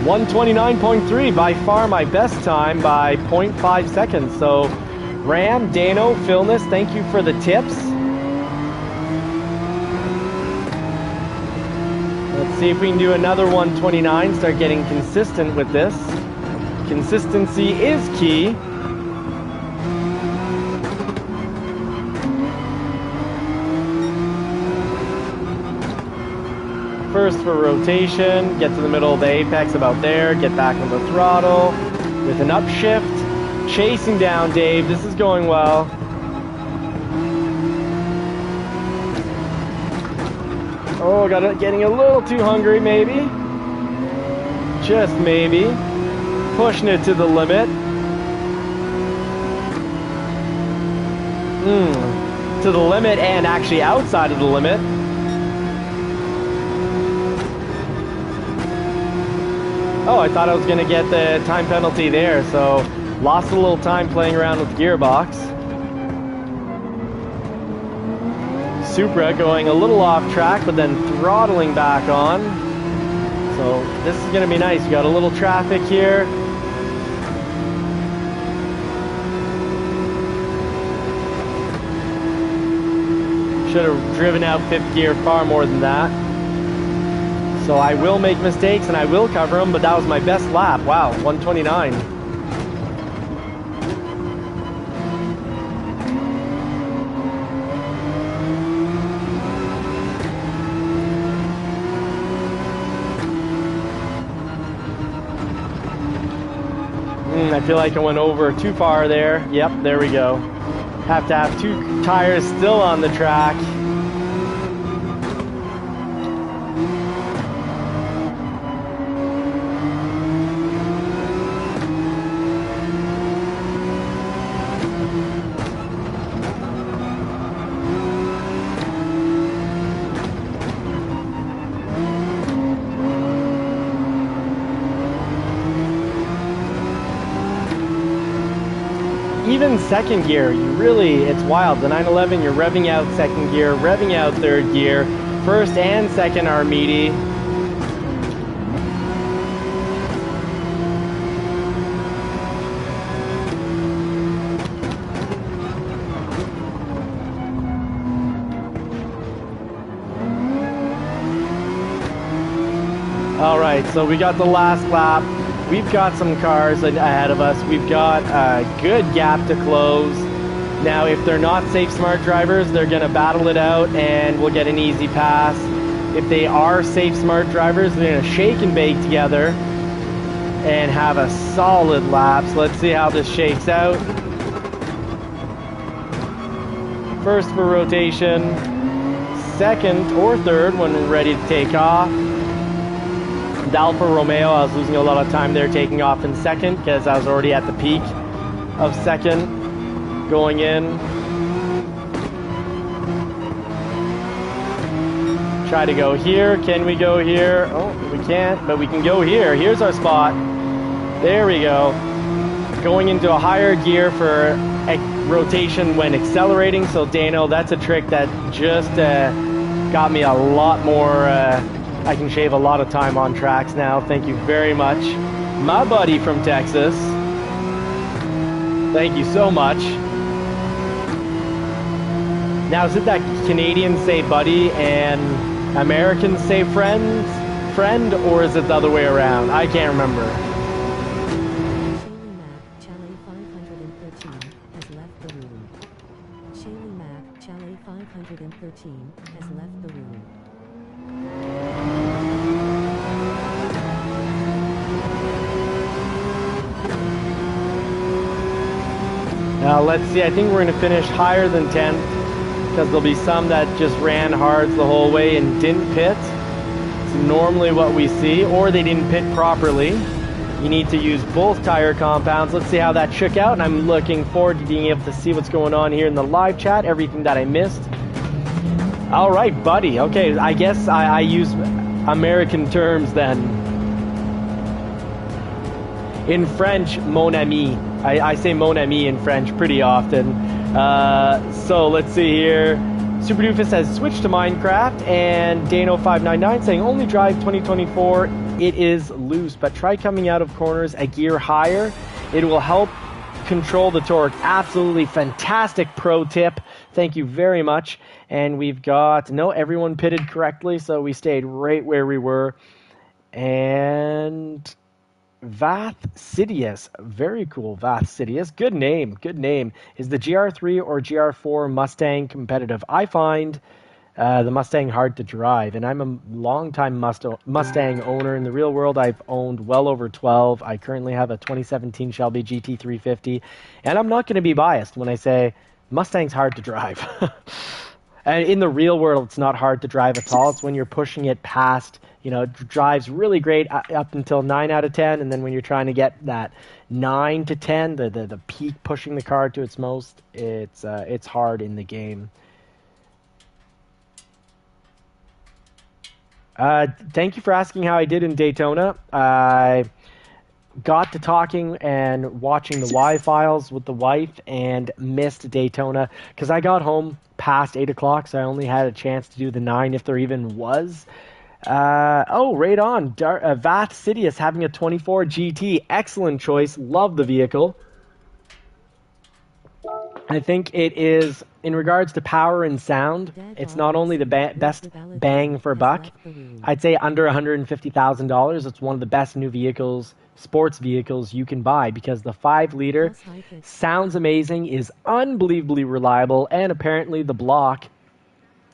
[SPEAKER 1] 129.3, by far my best time by 0.5 seconds. So Ram, Dano, Philness, thank you for the tips. Let's see if we can do another 129, start getting consistent with this. Consistency is key. First for rotation, get to the middle of the apex about there, get back on the throttle with an upshift. Chasing down Dave, this is going well. Oh, getting a little too hungry maybe. Just maybe. Pushing it to the limit. To the limit and actually outside of the limit. Oh, I thought I was going to get the time penalty there, so lost a little time playing around with the gearbox. Supra going a little off track, but then throttling back on. So this is going to be nice. You got a little traffic here. Should have driven out 5th gear far more than that. So I will make mistakes and I will cover them, but that was my best lap. Wow, 129. I feel like I went over too far there. Yep, there we go. Have to have 2 tires still on the track. Even second gear, it's wild. The 911, you're revving out second gear, revving out third gear. First and second are meaty. All right, so we got the last lap. We've got some cars ahead of us. We've got a good gap to close. Now, if they're not safe smart drivers, they're going to battle it out and we'll get an easy pass. If they are safe smart drivers, they're going to shake and bake together and have a solid lap. So let's see how this shakes out. First for rotation, second or third when we're ready to take off. Alfa Romeo, I was losing a lot of time there taking off in second because I was already at the peak of second going in. Try to go here. Can we go here? Oh, we can't, but we can go here. Here's our spot. There we go. Going into a higher gear for rotation when accelerating. So Dano, that's a trick that just got me a lot more... I can shave a lot of time on tracks now. Thank you very much. My buddy from Texas. Thank you so much. Now, is it that Canadians say buddy and Americans say friend, or is it the other way around? I can't remember.
[SPEAKER 2] Chalet 513 has left the room. Shaylee Mac, Chalet 513 has left the room.
[SPEAKER 1] Now let's see, I think we're going to finish higher than 10th because there'll be some that just ran hard the whole way and didn't pit. It's normally what we see, or they didn't pit properly. You need to use both tire compounds. Let's see how that shook out, and I'm looking forward to being able to see what's going on here in the live chat, everything that I missed. All right, buddy. Okay, I guess I use American terms then. In French, mon ami. I say mon ami in French pretty often. So let's see here. Super Doofus has switched to Minecraft, and Dano599 saying only drive 2024. It is loose, but try coming out of corners a gear higher. It will help control the torque. Absolutely fantastic pro tip. Thank you very much. And we've got, no, everyone pitted correctly, so we stayed right where we were. And Vath Sidious, very cool, Vath Sidious, good name. Is the GR3 or GR4 Mustang competitive? I find the Mustang hard to drive, and I'm a long-time Mustang owner. In the real world, I've owned well over 12. I currently have a 2017 Shelby GT350, and I'm not going to be biased when I say Mustang's hard to drive. And in the real world, it's not hard to drive at all. It's when you're pushing it past, it drives really great up until 9 out of 10, and then when you're trying to get that 9 to 10, the peak pushing the car to its most, it's hard in the game. Thank you for asking how I did in Daytona. I got to talking and watching the Y files with the wife and missed Daytona because I got home past 8 o'clock, so I only had a chance to do the 9 if there even was. Right on. Vath Sidious having a 24 GT. Excellent choice. Love the vehicle. I think it is, in regards to power and sound, it's not only the best bang for buck. I'd say under $150,000, it's one of the best new vehicles, sports vehicles you can buy, because the 5-liter sounds amazing, is unbelievably reliable, and apparently the block,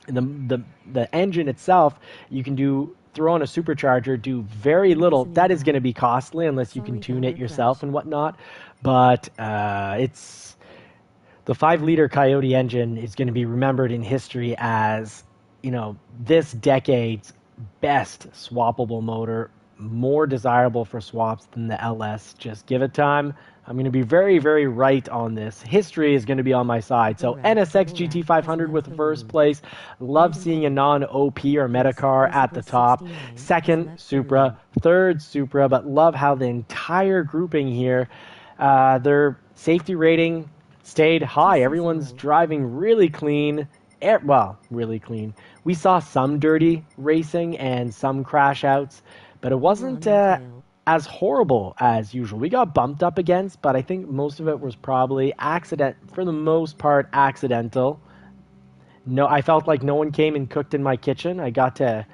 [SPEAKER 1] the engine itself, you can do throw on a supercharger, do very little. That is going to be costly unless you can tune it yourself and whatnot. But it's the 5-liter Coyote engine is going to be remembered in history as, you know, this decade's best swappable motor, more desirable for swaps than the LS. Just give it time. I'm going to be very, very right on this. History is going to be on my side. So NSX GT500 with the first place. Love seeing a non-OP or meta car at the top. Second, Supra. Third, Supra. But love how the entire grouping here, their safety rating stayed high. Everyone's driving really clean. Well, really clean. We saw some dirty racing and some crash outs, but it wasn't as horrible as usual. We got bumped up against, but I think most of it was probably for the most part, accidental. No, I felt like no one came and cooked in my kitchen. I got to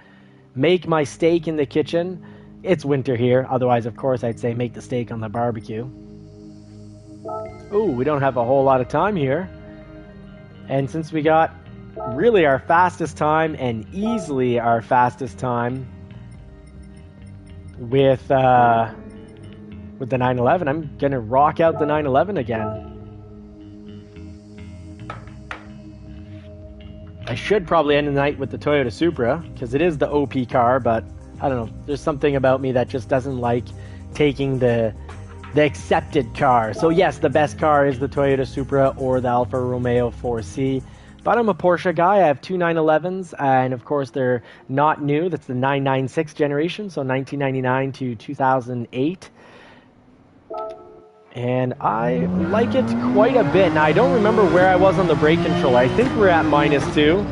[SPEAKER 1] make my steak in the kitchen. It's winter here. Otherwise, of course, I'd say make the steak on the barbecue. Ooh, we don't have a whole lot of time here. And since we got really our fastest time and easily our fastest time with the 911, I'm gonna rock out the 911 again. I should probably end the night with the Toyota Supra because it is the OP car, but I don't know, there's something about me that just doesn't like taking the accepted car. So yes, the best car is the Toyota Supra or the Alfa Romeo 4C. But I'm a Porsche guy. I have two 911s, and of course they're not new. That's the 996 generation, so 1999 to 2008. And I like it quite a bit. Now, I don't remember where I was on the brake control. I think we're at -2.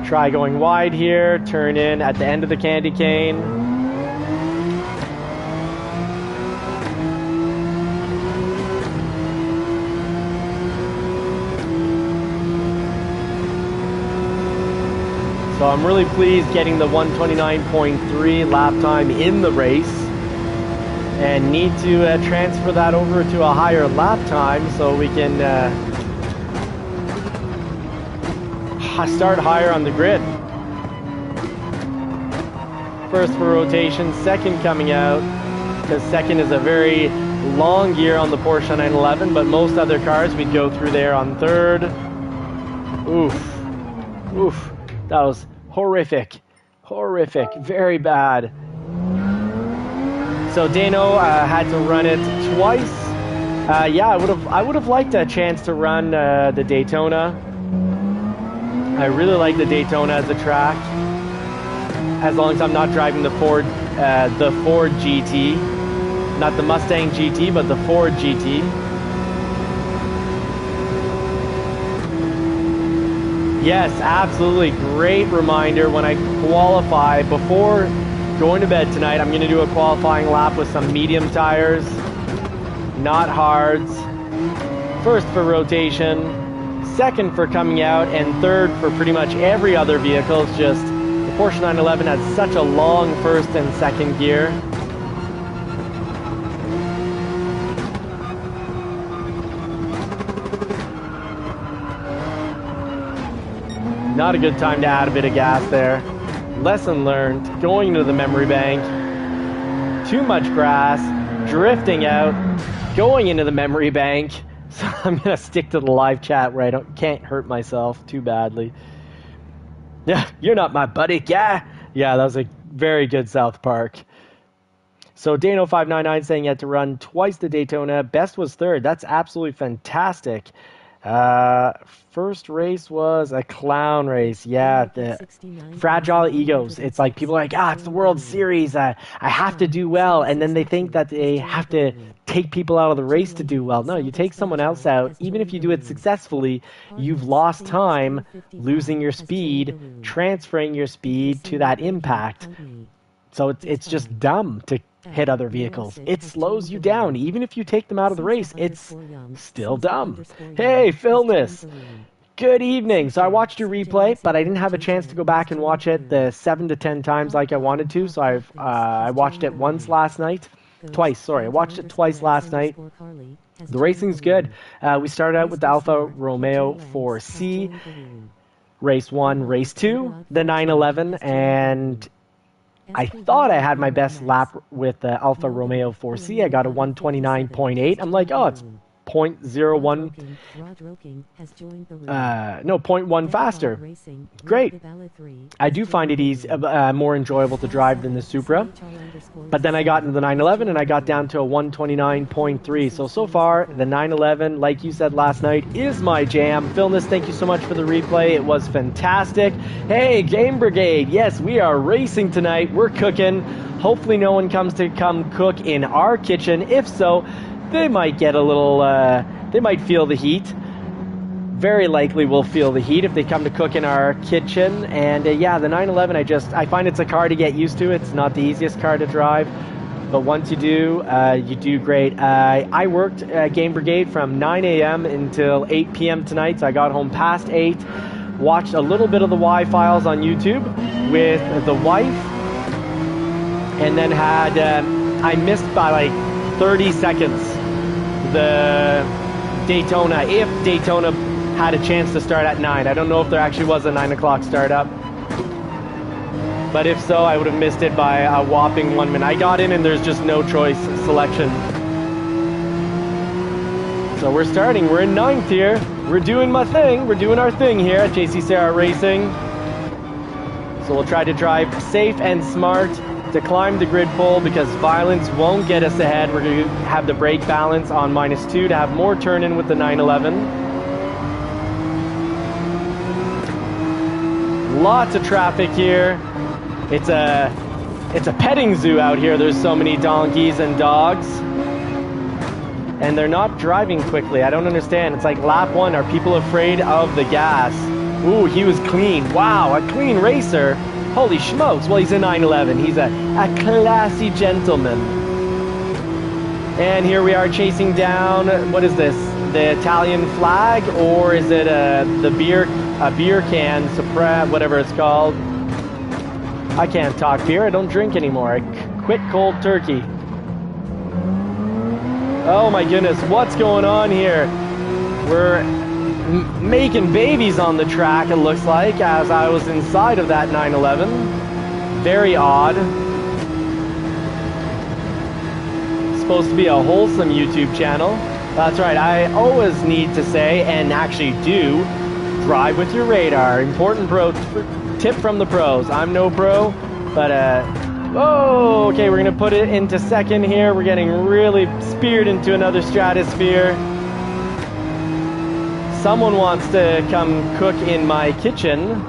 [SPEAKER 1] Try going wide here, turn in at the end of the candy cane. So I'm really pleased getting the 129.3 lap time in the race, and need to transfer that over to a higher lap time so we can start higher on the grid. First for rotation, second coming out, because second is a very long gear on the Porsche 911, but most other cars we'd go through there on third. Oof. Oof. That was horrific. Horrific. Very bad. So Dano had to run it twice. Yeah, I would have liked a chance to run the Daytona. I really like the Daytona as a track, as long as I'm not driving the Ford GT, not the Mustang GT, but the Ford GT. Yes, absolutely. Great reminder. When I qualify, before going to bed tonight, I'm going to do a qualifying lap with some medium tires, not hards. First for rotation, second for coming out, and third for pretty much every other vehicle. It's just the Porsche 911 has such a long first and second gear. Not a good time to add a bit of gas there. Lesson learned, going into the memory bank. Too much grass, drifting out, going into the memory bank. So I'm going to stick to the live chat where I can't hurt myself too badly. Yeah, you're not my buddy. Yeah, that was a very good South Park. So Dano599 saying he had to run twice the Daytona. Best was third. That's absolutely fantastic. First race was a clown race. Yeah, the fragile egos. It's like people are like, it's the World Series. I have to do well. And then they think that they have to take people out of the race to do well. No, you take someone else out. Even if you do it successfully, you've lost time losing your speed, transferring your speed to that impact. So it's just dumb to hit other vehicles. It slows you down. Even if you take them out of the race, it's still dumb. Hey, Philness. Good evening. So I watched your replay, but I didn't have a chance to go back and watch it the 7 to 10 times like I wanted to. So I watched it twice. Sorry, I watched it twice last night. The racing's good. We started out with the Alfa Romeo 4C. Race 1, Race 2, the 911, and I thought I had my best lap with the Alfa Romeo 4C. I got a 129.8. I'm like, oh, it's 0.01, no, 0.1 faster. Great. I do find it easy, more enjoyable to drive than the Supra. But then I got into the 911 and I got down to a 129.3. So far, the 911, like you said last night, is my jam. Philness, thank you so much for the replay. It was fantastic. Hey, Game Brigade. Yes, we are racing tonight. We're cooking. Hopefully no one comes to come cook in our kitchen. If so, they might get a little, they might feel the heat. Very likely will feel the heat if they come to cook in our kitchen. And yeah, the 911, I find it's a car to get used to. It's not the easiest car to drive, but once you do great. I worked Game Brigade from 9 a.m. until 8 p.m. tonight, so I got home past 8, watched a little bit of the Y Files on YouTube with the wife, and then had, I missed by like 30 seconds the Daytona, if Daytona had a chance to start at 9. I don't know if there actually was a 9 o'clock startup, but if so, I would have missed it by a whopping 1 minute. I got in and there's just no choice selection. So we're starting, we're in 9th here. We're doing my thing, we're doing our thing here at JCCR Racing. So we'll try to drive safe and smart to climb the grid pole, because violence won't get us ahead. We're going to have the brake balance on -2 to have more turn in with the 911. Lots of traffic here. It's a petting zoo out here. There's so many donkeys and dogs, and they're not driving quickly. I don't understand. It's like lap 1. Are people afraid of the gas? Ooh, he was clean. Wow, a clean racer. Holy smokes. Well, he's a 911. He's a classy gentleman. And here we are chasing down, what is this? The Italian flag, or is it a beer can, whatever it's called. I can't talk beer. I don't drink anymore. I quit cold turkey. Oh my goodness, what's going on here? We're making babies on the track, it looks like, as I was inside of that 911. Very odd. Supposed to be a wholesome YouTube channel. That's right, I always need to say, and actually do, drive with your radar. Important pro tip from the pros. I'm no pro, but oh, okay, we're gonna put it into second here. We're getting really speared into another stratosphere. Someone wants to come cook in my kitchen.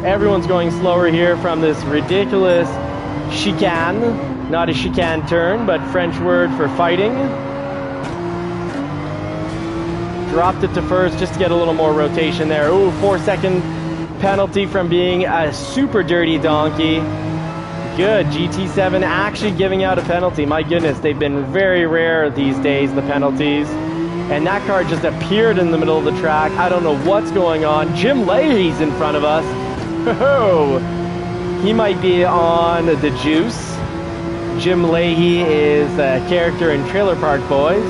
[SPEAKER 1] Everyone's going slower here from this ridiculous chicane. Not a chicane turn, but French word for fighting. Dropped it to first just to get a little more rotation there. Ooh, 4-second penalty from being a super dirty donkey. Good, GT7 actually giving out a penalty. My goodness, they've been very rare these days, the penalties. And that car just appeared in the middle of the track. I don't know what's going on. Jim Leahy's in front of us. Oh, he might be on the juice. Jim Leahy is a character in Trailer Park Boys.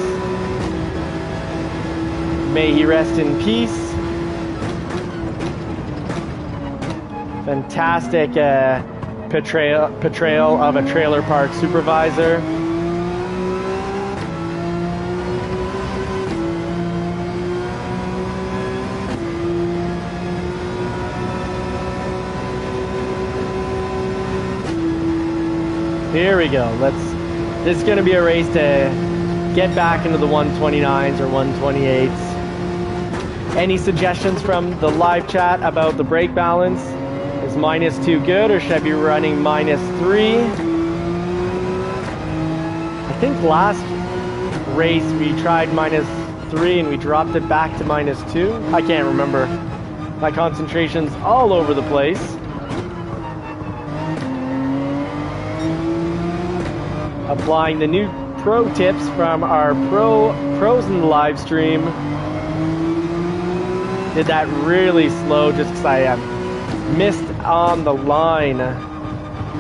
[SPEAKER 1] May he rest in peace. Fantastic portrayal of a trailer park supervisor. Here we go. This is going to be a race to get back into the 129s or 128s. Any suggestions from the live chat about the brake balance? Is -2 good, or should I be running -3? I think last race we tried -3 and we dropped it back to -2. I can't remember. My concentration's all over the place. Applying the new pro tips from our pros in the live stream. Did that really slow just because I missed on the line.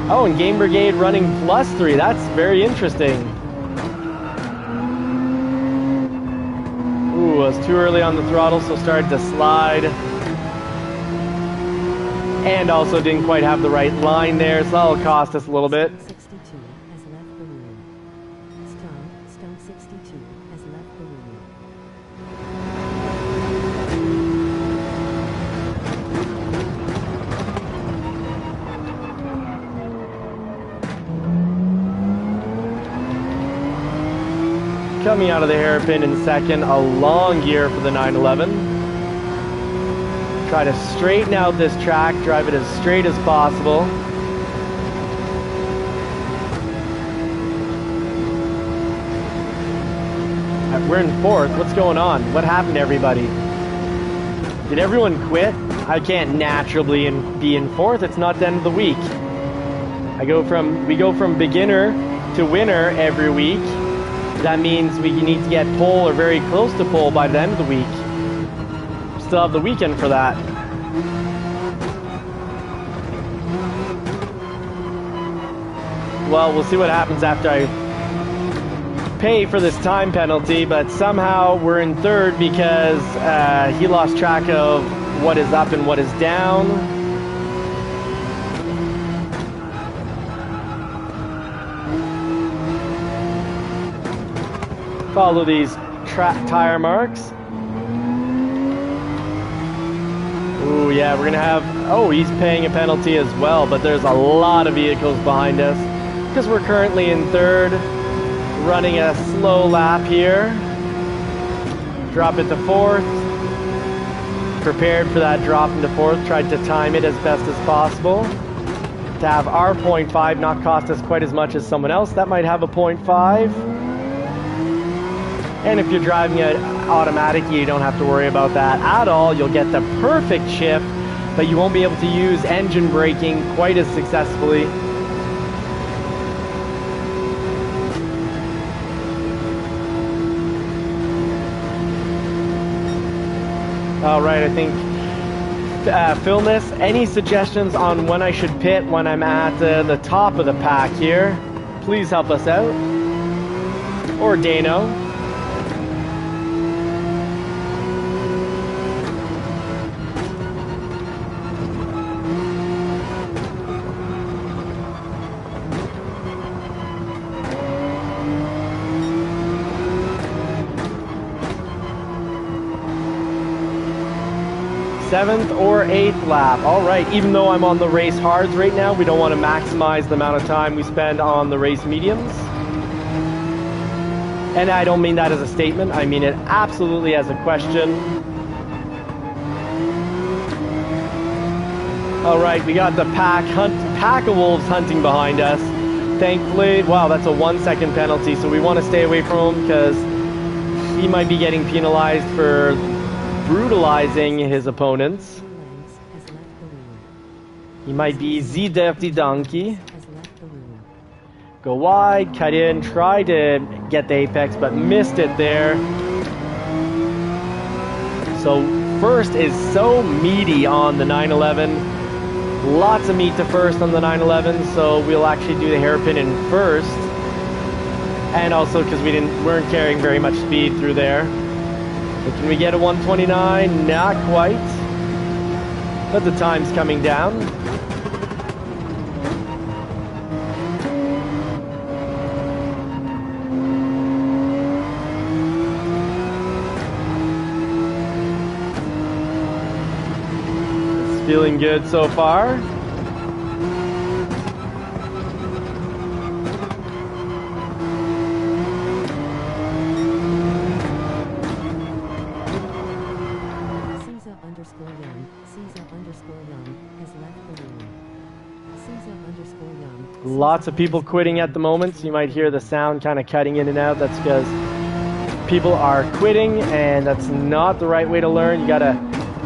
[SPEAKER 1] Oh, and Game Brigade running +3. That's very interesting. Ooh, Ooh, I was too early on the throttle, so started to slide. And also didn't quite have the right line there, so that'll cost us a little bit.
[SPEAKER 2] 62 has left the room. Stump 62 has left the room.
[SPEAKER 1] Coming out of the hairpin in second, a long gear for the 911. Try to straighten out this track, drive it as straight as possible. We're in fourth. What's going on? What happened to everybody? Did everyone quit? I can't naturally be in fourth. It's not the end of the week. We go from beginner to winner every week. That means we need to get pole or very close to pole by the end of the week. Still have the weekend for that. Well, we'll see what happens after I pay for this time penalty, but somehow we're in third because he lost track of what is up and what is down. Follow these tire marks. Ooh, yeah, we're gonna have, oh, he's paying a penalty as well, but there's a lot of vehicles behind us because we're currently in third, running a slow lap here. Drop it to fourth. Prepared for that drop into fourth, tried to time it as best as possible to have our 0.5 not cost us quite as much as someone else that might have a 0.5. And if you're driving it automatic, you don't have to worry about that at all. You'll get the perfect shift, but you won't be able to use engine braking quite as successfully. All right, I think Philness, any suggestions on when I should pit when I'm at the top of the pack here? Please help us out. Or Dano. Seventh or eighth lap. All right, even though I'm on the race hards right now, we don't want to maximize the amount of time we spend on the race mediums. And I don't mean that as a statement, I mean it absolutely as a question. All right, we got the pack of wolves hunting behind us. Thankfully, wow, that's a 1 second penalty, so we want to stay away from him because he might be getting penalized for brutalizing his opponents. He might be the dirty donkey. Go wide, cut in, try to get the apex, but missed it there. So first is so meaty on the 911. Lots of meat to first on the 911, so we'll actually do the hairpin in first. And also because we weren't carrying very much speed through there. But can we get a 129? Not quite. But the time's coming down. It's feeling good so far. Lots of people quitting at the moment, so you might hear the sound kind of cutting in and out. That's because people are quitting, and that's not the right way to learn. You gotta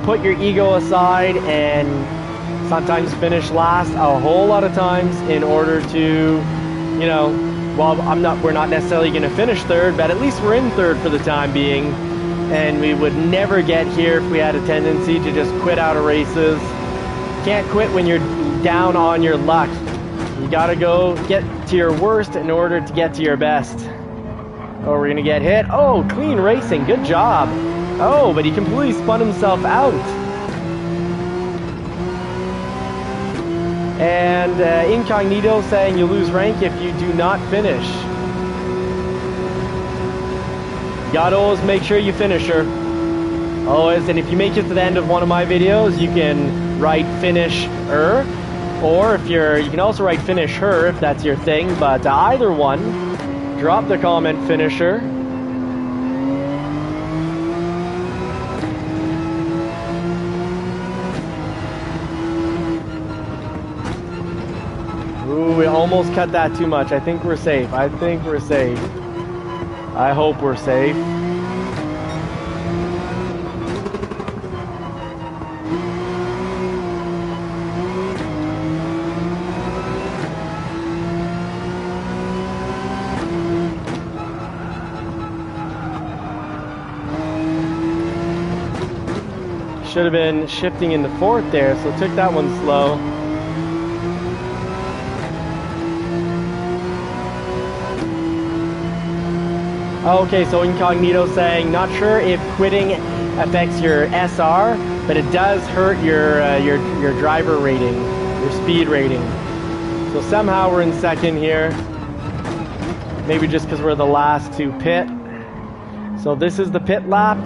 [SPEAKER 1] put your ego aside and sometimes finish last a whole lot of times in order to, you know, well, we're not necessarily gonna finish third, but at least we're in third for the time being. And we would never get here if we had a tendency to just quit out of races. Can't quit when you're down on your luck. You gotta go get to your worst in order to get to your best. Oh, we're gonna get hit. Oh, clean racing. Good job. Oh, but he completely spun himself out. And Incognito saying you lose rank if you do not finish. Gotta always make sure you finish her. Always, and if you make it to the end of one of my videos, you can write finish her. Or if you can also write finish her if that's your thing, but either one, drop the comment finisher. Ooh, we almost cut that too much. I think we're safe. I think we're safe. I hope we're safe. Should have been shifting into fourth there, so took that one slow. Okay, so Incognito saying, not sure if quitting affects your SR, but it does hurt your driver rating, your speed rating. So somehow we're in second here. Maybe just because we're the last to pit. So this is the pit lap,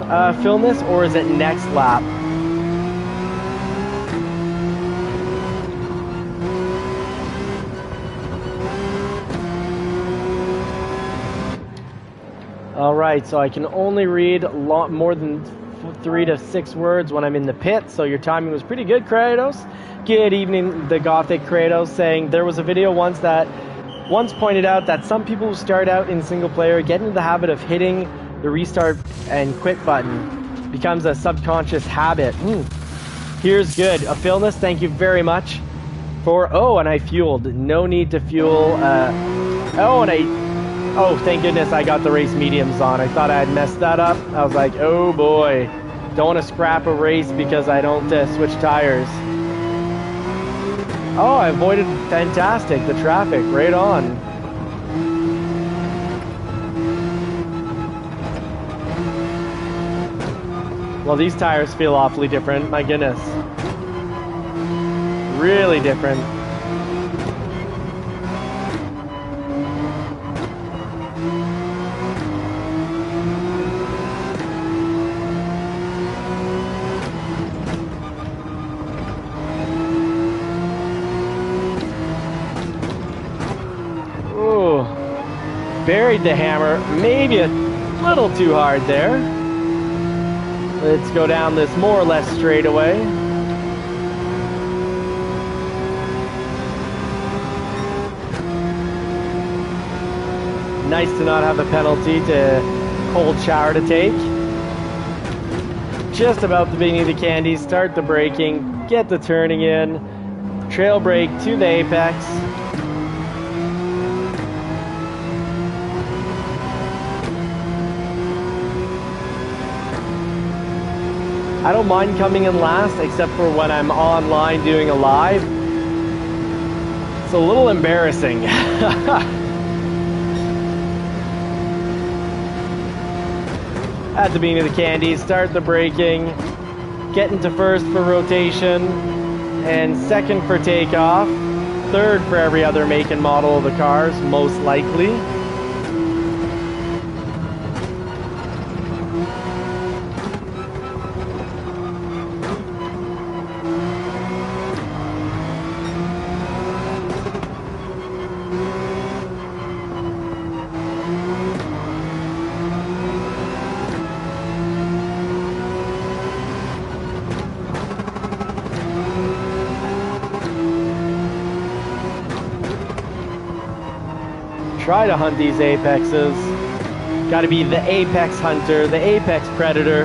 [SPEAKER 1] Philness, or is it next lap? Alright, so I can only read more than 3 to 6 words when I'm in the pit, so your timing was pretty good, Kratos. Good evening, the Gothic Kratos, saying there was a video once pointed out that some people who start out in single player get into the habit of hitting the restart and quit button. Becomes a subconscious habit. Here's good. Philness, thank you very much for... Oh, and I fueled. No need to fuel. Oh, thank goodness I got the race mediums on. I thought I had messed that up. I was like, oh boy. Don't want to scrap a race because I don't switch tires. Oh, I avoided fantastic. The traffic, right on. Well, these tires feel awfully different. My goodness. Really different. Buried the hammer, maybe a little too hard there. Let's go down this more or less straightaway. Nice to not have a penalty to cold shower to take. Just about the beginning of the candy, start the braking, get the turning in, trail brake to the apex. I don't mind coming in last, except for when I'm online doing a live. It's a little embarrassing. At the beginning of the candy, start the braking, get into first for rotation, and second for takeoff, third for every other make and model of the cars, most likely. Try to hunt these apexes. Got to be the apex hunter, the apex predator.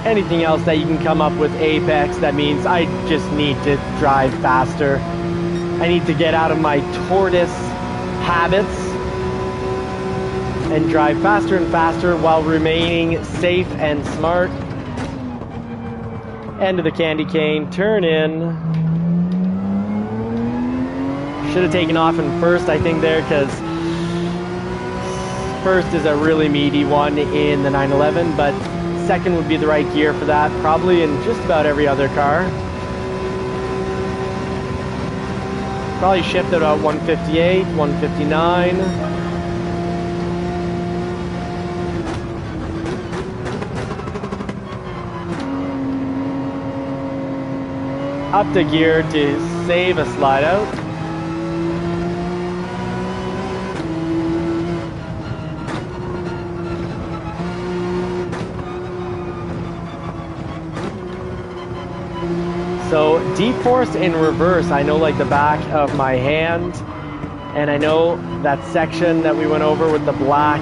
[SPEAKER 1] Anything else that you can come up with apex, that means I just need to drive faster. I need to get out of my tortoise habits and drive faster and faster while remaining safe and smart. End of the candy cane, turn in. Should have taken off in first, I think, there, because First is a really meaty one in the 911, but second would be the right gear for that, probably in just about every other car. Probably shift at about 158, 159. Up to gear to save a slide out. So deep force in reverse, I know like the back of my hand, and I know that section that we went over with the black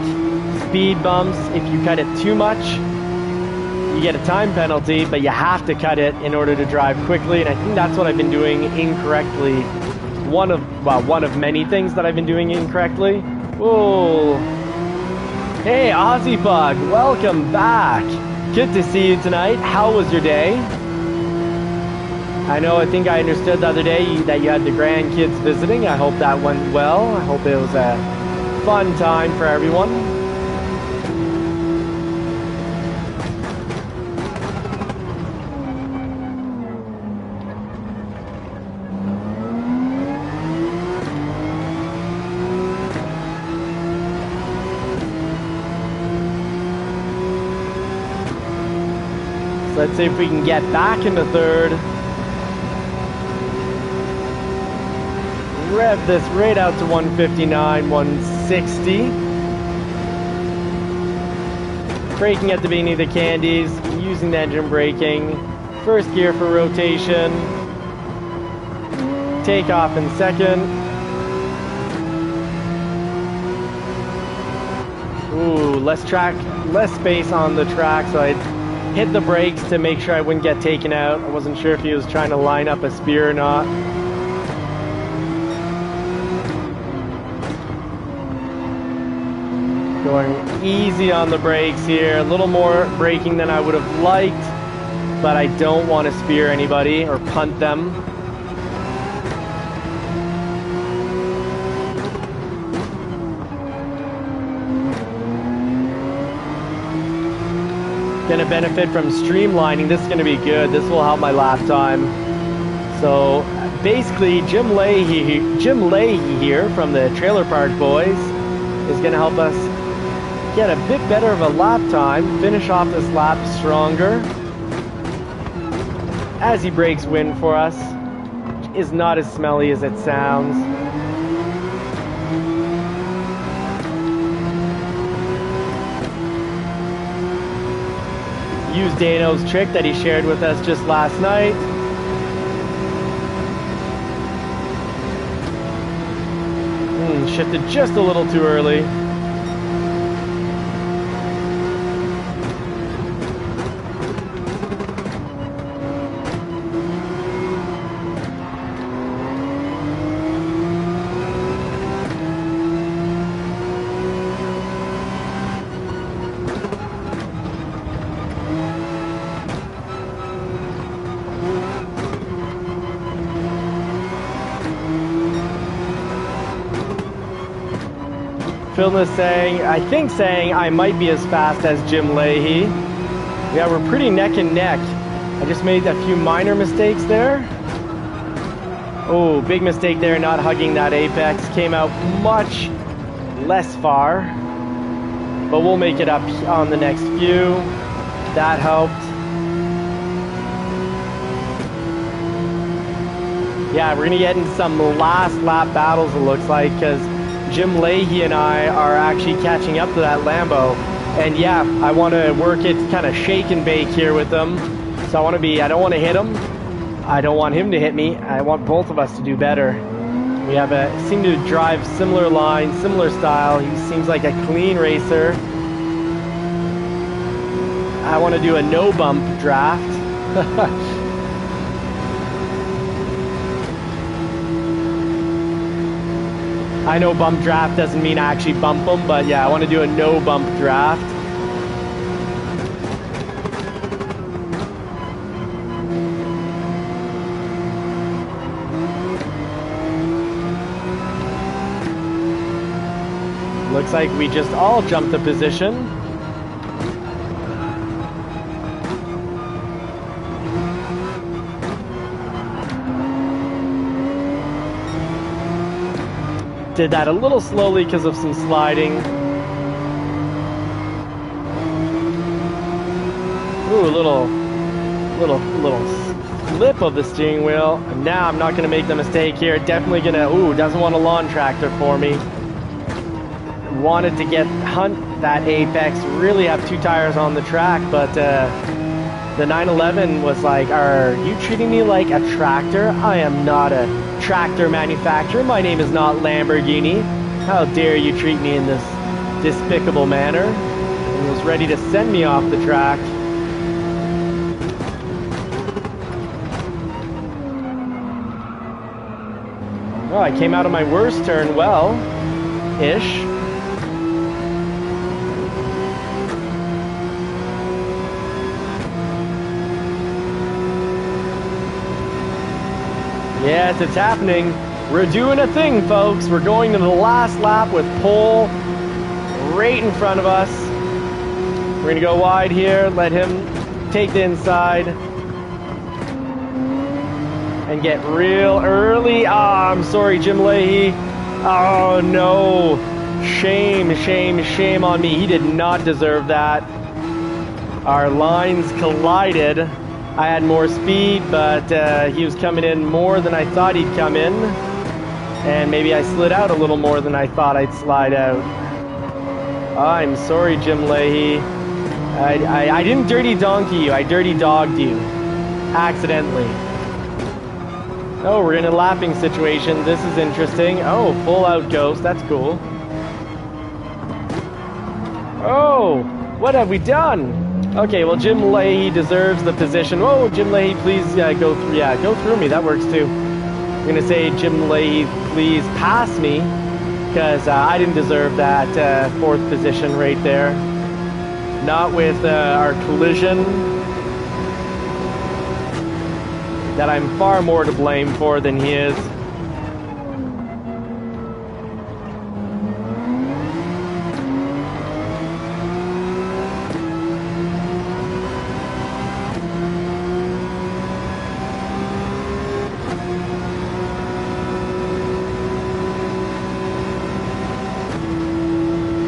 [SPEAKER 1] speed bumps. If you cut it too much, you get a time penalty, but you have to cut it in order to drive quickly, and I think that's what I've been doing incorrectly. One of many things that I've been doing incorrectly. Whoa. Hey, Aussie Bug, welcome back. Good to see you tonight. How was your day? I think I understood the other day that you had the grandkids visiting. I hope that went well. I hope it was a fun time for everyone. So let's see if we can get back into third. Rev this right out to 159, 160. Braking at the beginning of the candies, using the engine braking. First gear for rotation. Take off in second. Ooh, less space on the track, so I hit the brakes to make sure I wouldn't get taken out. I wasn't sure if he was trying to line up a spear or not. Going easy on the brakes here, a little more braking than I would have liked, but I don't want to spear anybody or punt them. Gonna benefit from streamlining. This is gonna be good. This will help my lap time. So basically, Jim Leahy here from the Trailer Park Boys is gonna help us get a bit better of a lap time, finish off this lap stronger as he breaks wind for us, which is not as smelly as it sounds. Use Dano's trick that he shared with us just last night. Shifted just a little too early. Phil is saying I might be as fast as Jim Leahy. Yeah, we're pretty neck and neck. I just made a few minor mistakes there. Oh, big mistake there, not hugging that apex. Came out much less far. But we'll make it up on the next few. That helped. Yeah, we're gonna get into some last lap battles, it looks like, because Jim Leahy and I are actually catching up to that Lambo. And yeah, I want to work it kind of shake and bake here with them. So I don't want to hit him. I don't want him to hit me. I want both of us to do better. We seem to drive similar lines, similar style. He seems like a clean racer. I want to do a no bump draft. I know bump draft doesn't mean I actually bump them, but yeah, I want to do a no bump draft. looks like we just all jumped a position. Did that a little slowly because of some sliding. Ooh, a little slip of the steering wheel. And now I'm not going to make the mistake here. Definitely going to, ooh, doesn't want a lawn tractor for me. Wanted to hunt that apex, really have 2 tires on the track, but the 911 was like, are you treating me like a tractor? I am not a tractor manufacturer. My name is not Lamborghini. How dare you treat me in this despicable manner? And was ready to send me off the track. Oh, I came out of my worst turn well-ish. Yes, it's happening. We're doing a thing, folks. We're going to the last lap with pole right in front of us. We're going to go wide here, let him take the inside. And get real early. Ah, I'm sorry, Jim Leahy. Oh, no. Shame, shame, shame on me. He did not deserve that. Our lines collided. I had more speed, but he was coming in more than I thought he'd come in. And maybe I slid out a little more than I thought I'd slide out. I'm sorry, Jim Leahy. I didn't dirty donkey you. I dirty dogged you. Accidentally. Oh, we're in a lapping situation. This is interesting. Oh, full out ghost. That's cool. Oh, what have we done? Okay, well, Jim Leahy deserves the position. Whoa, Jim Leahy, please go through. Yeah, go through me. That works too. I'm going to say, Jim Leahy, please pass me, because I didn't deserve that 4th position right there. Not with our collision that I'm far more to blame for than he is.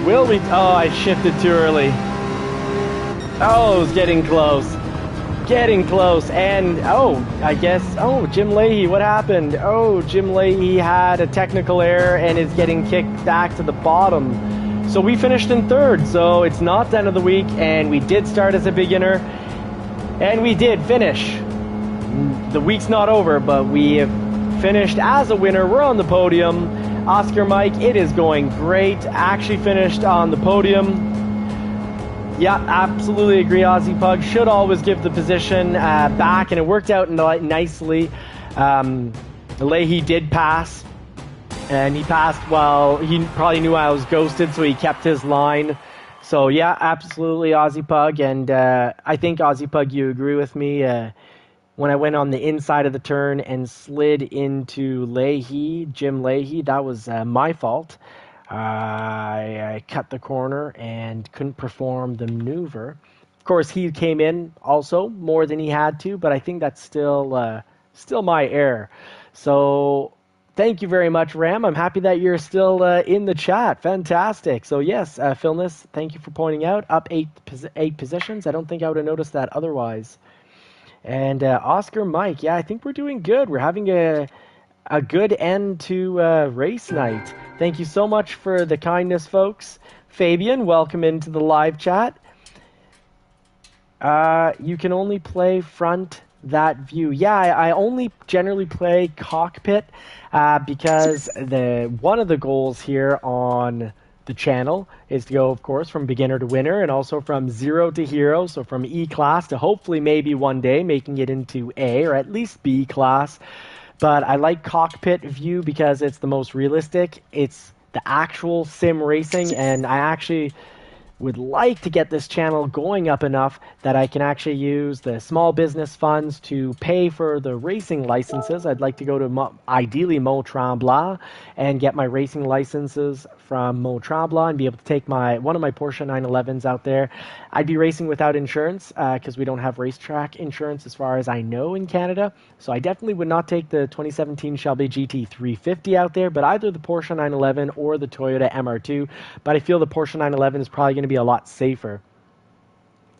[SPEAKER 1] Will we? Oh, I shifted too early. Oh, it's getting close. Getting close. And, oh, I guess, oh, Jim Leahy, what happened? Oh, Jim Leahy had a technical error and is getting kicked back to the bottom. So we finished in 3rd, so it's not the end of the week, and we did start as a beginner, and we did finish. The week's not over, but we have finished as a winner. We're on the podium. Oscar Mike, it is going great. Actually finished on the podium. Yeah, absolutely agree. Aussie Pug should always give the position back, and it worked out nicely. Leahy did pass, and he passed while he probably knew I was ghosted, so he kept his line. So yeah, absolutely Aussie Pug, and I think Aussie Pug, you agree with me. When I went on the inside of the turn and slid into Leahy, Jim Leahy, that was my fault. I cut the corner and couldn't perform the maneuver. Of course, he came in also more than he had to, but I think that's still my error. So thank you very much, Ram. I'm happy that you're still in the chat. Fantastic. So yes, Philness, thank you for pointing out. Up eight positions. I don't think I would have noticed that otherwise. And Oscar Mike, yeah, I think we're doing good. We're having a good end to race night. Thank you so much for the kindness, folks. Fabian, welcome into the live chat. You can only play front that view. Yeah, I only generally play cockpit because one of the goals here on the channel is to go, of course, from beginner to winner, and also from 0 to hero, so from E-class to hopefully maybe one day making it into A or at least B class. But I like cockpit view because it's the most realistic. It's the actual sim racing, and I actually would like to get this channel going up enough that I can actually use the small business funds to pay for the racing licenses. I'd like to go to ideally Mont Tremblant and get my racing licenses from Mont Tremblant and be able to take one of my Porsche 911s out there. I'd be racing without insurance because we don't have racetrack insurance as far as I know in Canada. So I definitely would not take the 2017 Shelby GT350 out there, but either the Porsche 911 or the Toyota MR2. But I feel the Porsche 911 is probably going to be a lot safer.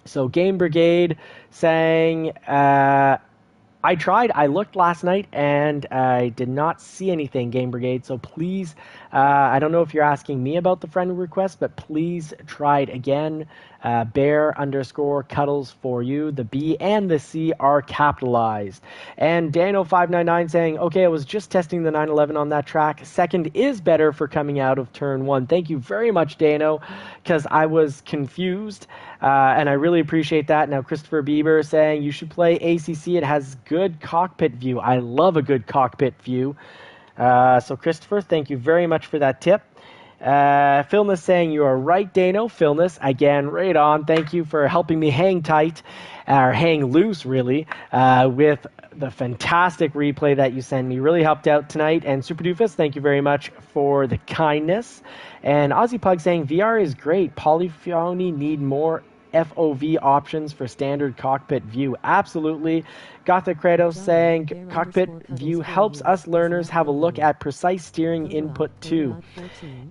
[SPEAKER 1] So Game Brigade saying, I tried, I looked last night and I did not see anything, Game Brigade. So please, I don't know if you're asking me about the friend request, but please try it again. Bear_Cuddles for you. The B and the C are capitalized. And Dano599 saying, okay, I was just testing the 911 on that track. Second is better for coming out of turn one. Thank you very much, Dano, because I was confused. And I really appreciate that. Now, Christopher Bieber saying you should play ACC. It has good cockpit view. I love a good cockpit view. So, Christopher, thank you very much for that tip. Philness saying you are right, Dano. Philness, again, right on. Thank you for helping me hang tight, or hang loose, really, with the fantastic replay that you sent me. Really helped out tonight. And Super Doofus, thank you very much for the kindness. And Aussie Pug saying VR is great. Polyphony need more FOV options for standard cockpit view. Absolutely. Gothic Kratos saying cockpit view helps us learners have a look at precise steering input too.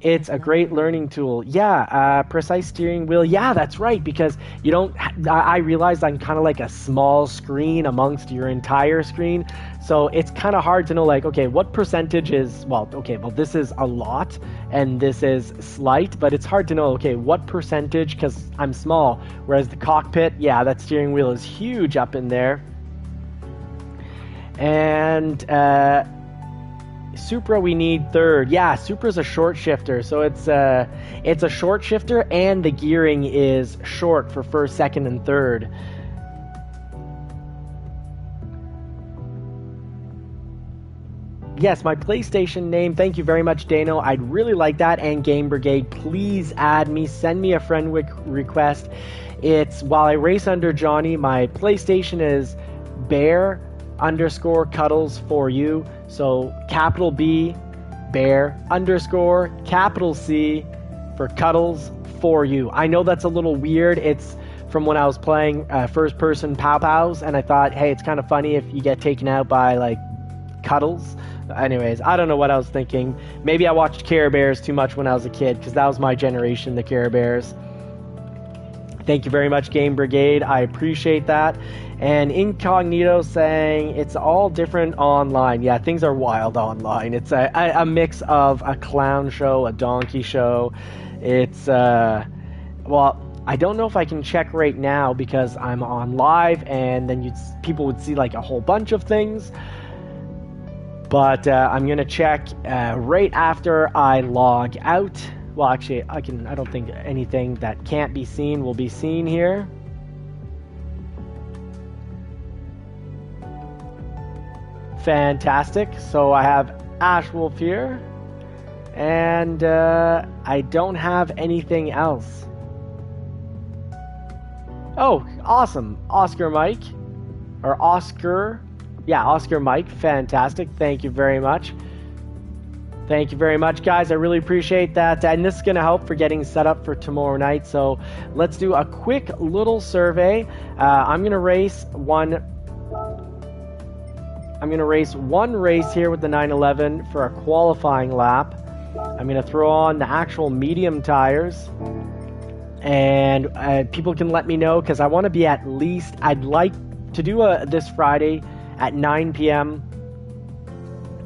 [SPEAKER 1] It's a great learning tool. Yeah, precise steering wheel. Yeah, that's right, because you don't, I realized I'm kind of like a small screen amongst your entire screen. So it's kind of hard to know, like, okay, what percentage is, well, this is a lot and this is slight, but it's hard to know, okay, what percentage, because I'm small, whereas the cockpit, yeah, that steering wheel is huge up in there. And Supra, we need third. Yeah, Supra's a short shifter, so it's a short shifter, and the gearing is short for first, second, and third. Yes, my PlayStation name. Thank you very much, Dano. I'd really like that. And Game Brigade, please add me. Send me a friend request. It's while I race under Johnny. My PlayStation is Bear_Cuddles for you. So capital B, Bear_capital C for Cuddles for you. I know that's a little weird. It's from when I was playing first-person Pow Pows, and I thought, hey, it's kind of funny if you get taken out by like Cuddles. Anyways, I don't know what I was thinking. Maybe I watched Care Bears too much when I was a kid, because that was my generation, the Care Bears. Thank you very much, Game Brigade. I appreciate that. And Incognito saying it's all different online. Yeah, things are wild online. It's a mix of a clown show, a donkey show. It's, well, I don't know if I can check right now because I'm on live, and then people would see like a whole bunch of things. But I'm going to check right after I log out. Well, actually, I don't think anything that can't be seen will be seen here. Fantastic. So I have Ashwolf here. And I don't have anything else. Oh, awesome. Oscar Mike. Or Oscar. Yeah, Oscar Mike. Fantastic. Thank you very much. Thank you very much, guys. I really appreciate that. And this is going to help for getting set up for tomorrow night. So let's do a quick little survey. I'm going to race one race here with the 911 for a qualifying lap. I'm going to throw on the actual medium tires. And people can let me know, because I want to be at least, I'd like to do this Friday at 9 p.m.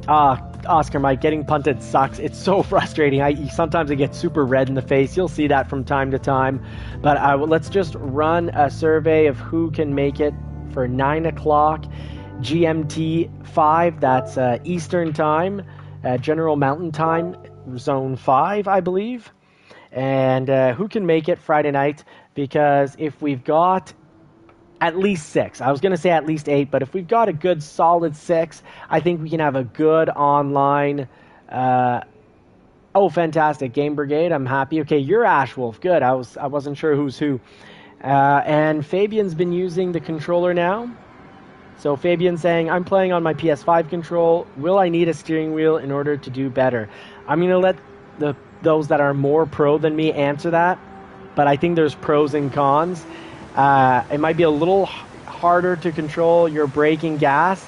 [SPEAKER 1] Oscar Mike, getting punted sucks. It's so frustrating. Sometimes I get super red in the face. You'll see that from time to time. But let's just run a survey of who can make it for 9 o'clock GMT 5. That's Eastern Time, General Mountain Time, Zone 5, I believe. And who can make it Friday night? Because if we've got at least 6. I was going to say at least 8, but if we've got a good solid 6, I think we can have a good online Oh, fantastic. Game Brigade, I'm happy. Okay, you're Ash Wolf. Good. I wasn't sure who's who. And Fabian's been using the controller now. So Fabian's saying, I'm playing on my PS5 control. Will I need a steering wheel in order to do better? I'm going to let those that are more pro than me answer that. But I think there's pros and cons. It might be a little harder to control your braking gas.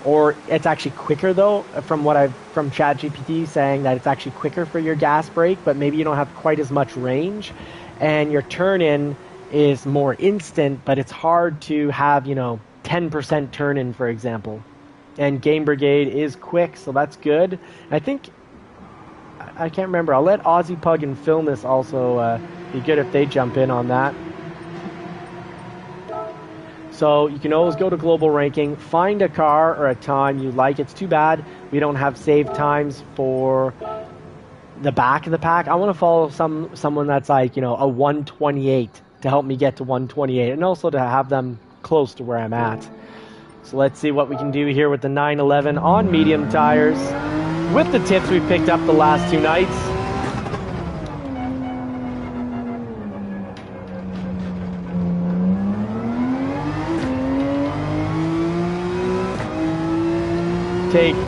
[SPEAKER 1] Or it's actually quicker though, from ChatGPT saying that it's actually quicker for your gas brake, but maybe you don't have quite as much range, and your turn-in is more instant, but it's hard to have 10% turn-in, for example. And Game Brigade is quick, so that's good. I think I can't remember. I'll let Aussie Pug and Filmus also be good if they jump in on that. So you can always go to global ranking, find a car or a time you like. It's too bad we don't have save times for the back of the pack. I want to follow someone that's like, a 128 to help me get to 128, and also to have them close to where I'm at. So let's see what we can do here with the 911 on medium tires with the tips we picked up the last 2 nights.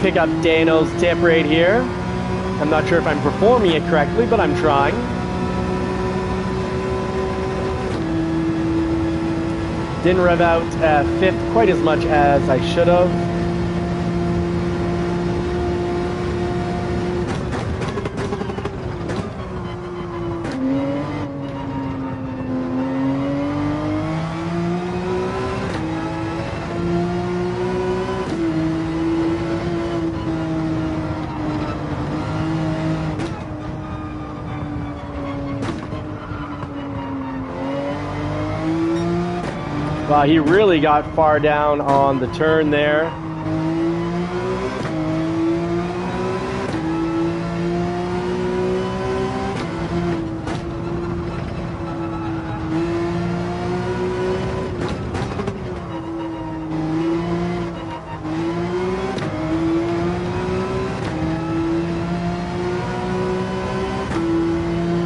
[SPEAKER 1] Pick up Dano's tip right here. I'm not sure if I'm performing it correctly, but I'm trying. Didn't rev out 5th quite as much as I should have. Wow, he really got far down on the turn there.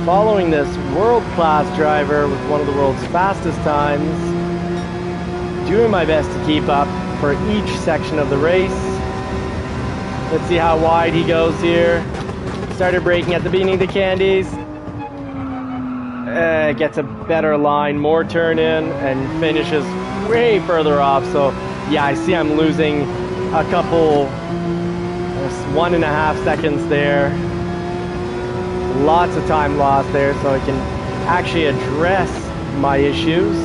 [SPEAKER 1] Following this world-class driver with one of the world's fastest times. Doing my best to keep up for each section of the race. Let's see how wide he goes here. Started braking at the beginning of the candies. Gets a better line, more turn in, and finishes way further off. So yeah, I see I'm losing a couple, 1.5 seconds there. Lots of time lost there, so I can actually address my issues.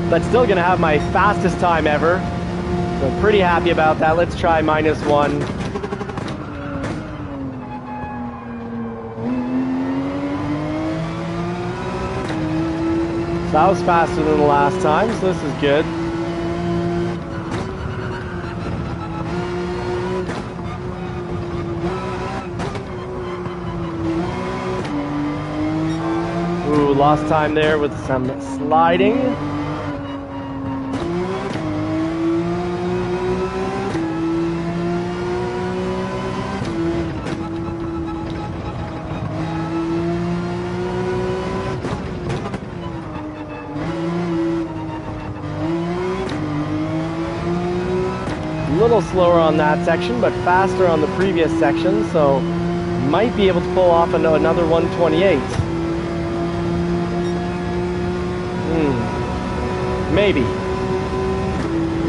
[SPEAKER 1] But still going to have my fastest time ever. So pretty happy about that. Let's try -1. So that was faster than the last time, so this is good. Ooh, lost time there with some sliding. A little slower on that section, but faster on the previous section, so might be able to pull off another 128. Maybe.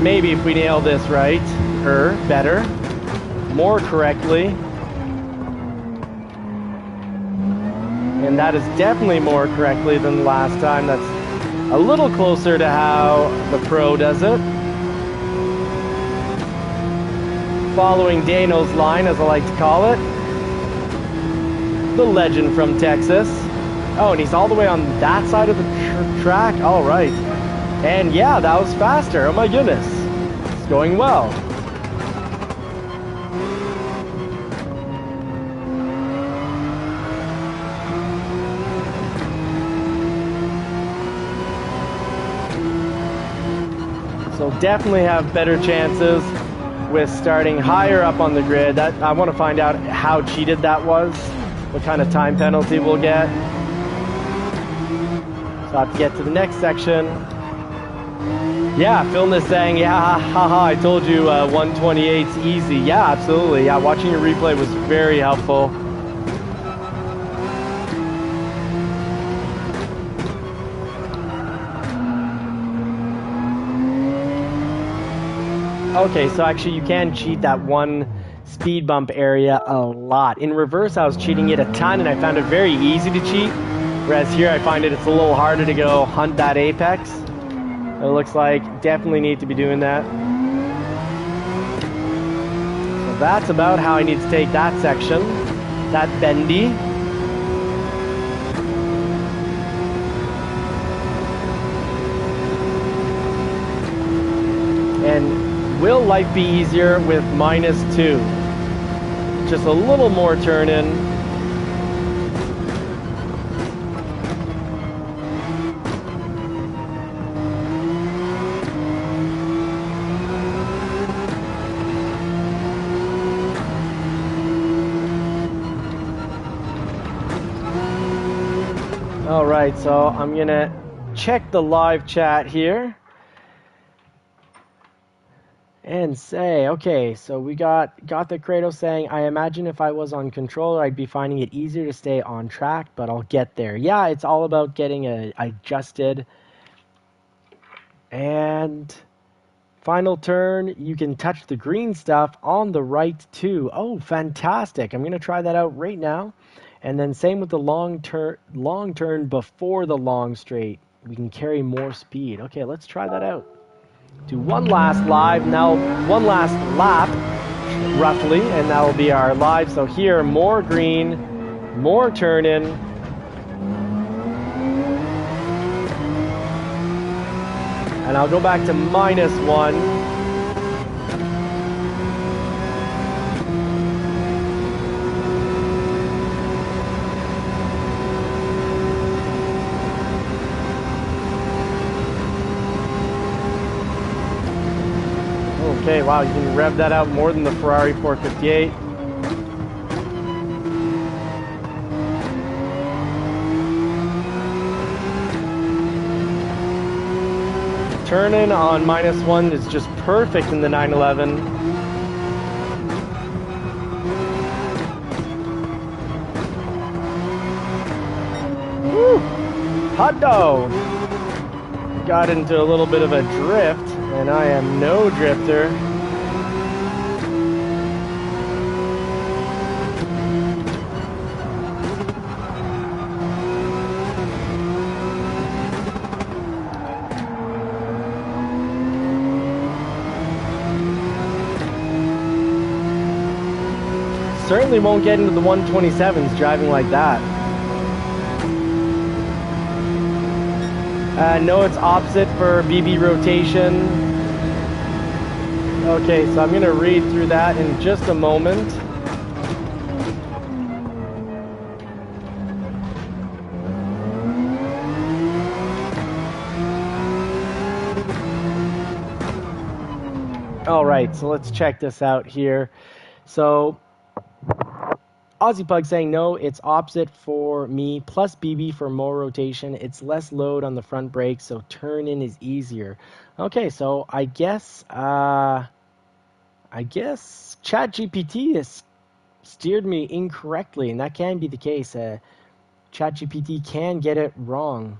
[SPEAKER 1] Maybe if we nail this right, or better, more correctly. And that is definitely more correctly than the last time. That's a little closer to how the pro does it. Following Dano's line, as I like to call it. The legend from Texas. Oh, and he's all the way on that side of the track? All right. And yeah, that was faster. Oh my goodness. It's going well. So definitely have better chances with starting higher up on the grid. That I want to find out how cheated that was, what kind of time penalty we'll get. So I have to get to the next section. Yeah, Phil is saying, yeah, haha, I told you 128's easy. Yeah, absolutely. Yeah, watching your replay was very helpful. Okay, so actually you can cheat that one speed bump area a lot. In reverse, I was cheating it a ton, and I found it very easy to cheat. Whereas here, I find it's a little harder to go hunt that apex. It looks like definitely need to be doing that. So that's about how I need to take that section, that bendy. And will life be easier with -2? Just a little more turn in. All right, so I'm gonna check the live chat here and say, okay, so we got the Kratos saying, I imagine if I was on controller, I'd be finding it easier to stay on track, but I'll get there. Yeah, it's all about getting adjusted. And final turn, you can touch the green stuff on the right too. Oh, fantastic. I'm gonna try that out right now. And then same with the long turn before the long straight. We can carry more speed. Okay, let's try that out. Do one last live, now one last lap, roughly, and that will be our live. So here, more green, more turn in. And I'll go back to -1. Okay, wow, you can rev that out more than the Ferrari 458. Turning on -1 is just perfect in the 911. Woo! Hot dog! Got into a little bit of a drift, and I am no drifter. Certainly won't get into the 127s driving like that. No, it's opposite for BB rotation. Okay, so I'm going to read through that in just a moment. All right, so let's check this out here. So Aussie Pug saying, no, it's opposite for me, plus BB for more rotation. It's less load on the front brake, so turn in is easier. Okay, so I guess ChatGPT has steered me incorrectly, and that can be the case. ChatGPT can get it wrong.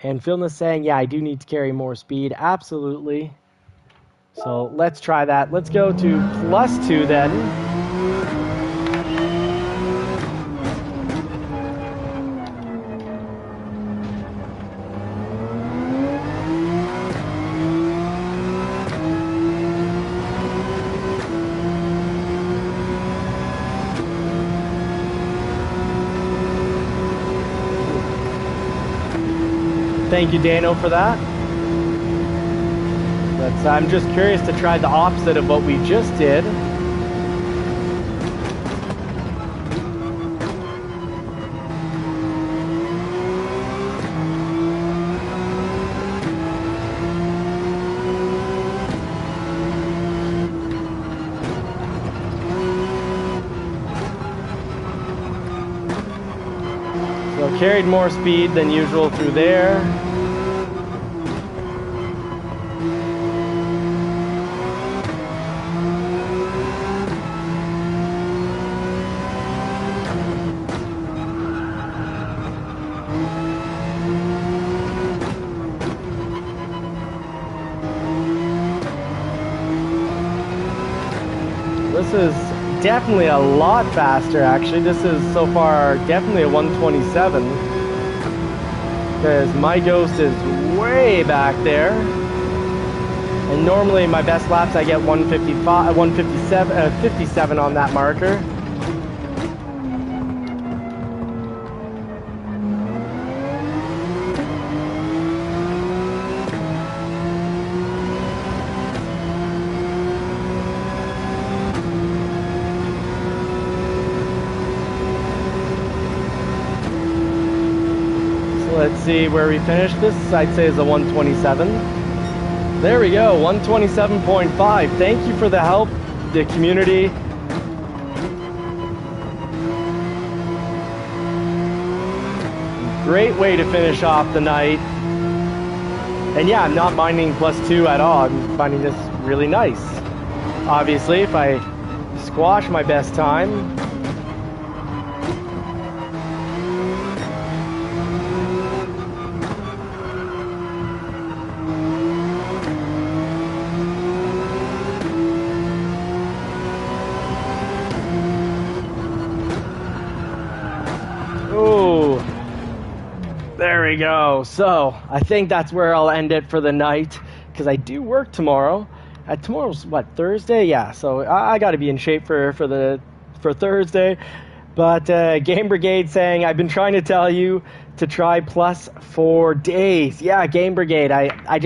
[SPEAKER 1] And Philna's saying, yeah, I do need to carry more speed. Absolutely. So let's try that. Let's go to +2 then. Thank you, Dano, for that. I'm just curious to try the opposite of what we just did. carried more speed than usual through there. This is definitely a lot faster, actually. This is so far definitely a 127. Because my Ghost is way back there. And normally my best laps I get 155, 157, 57 on that marker. Let's see where we finished this. I'd say is a 127. There we go, 127.5. Thank you for the help, the community. Great way to finish off the night. And yeah, I'm not minding +2 at all. I'm finding this really nice. Obviously, if I squash my best time, there we go. So I think that's where I'll end it for the night, because I do work tomorrow. Tomorrow's what, Thursday? Yeah, so I got to be in shape for Thursday. But Game Brigade saying, I've been trying to tell you to try plus 4 days. Yeah, Game Brigade. I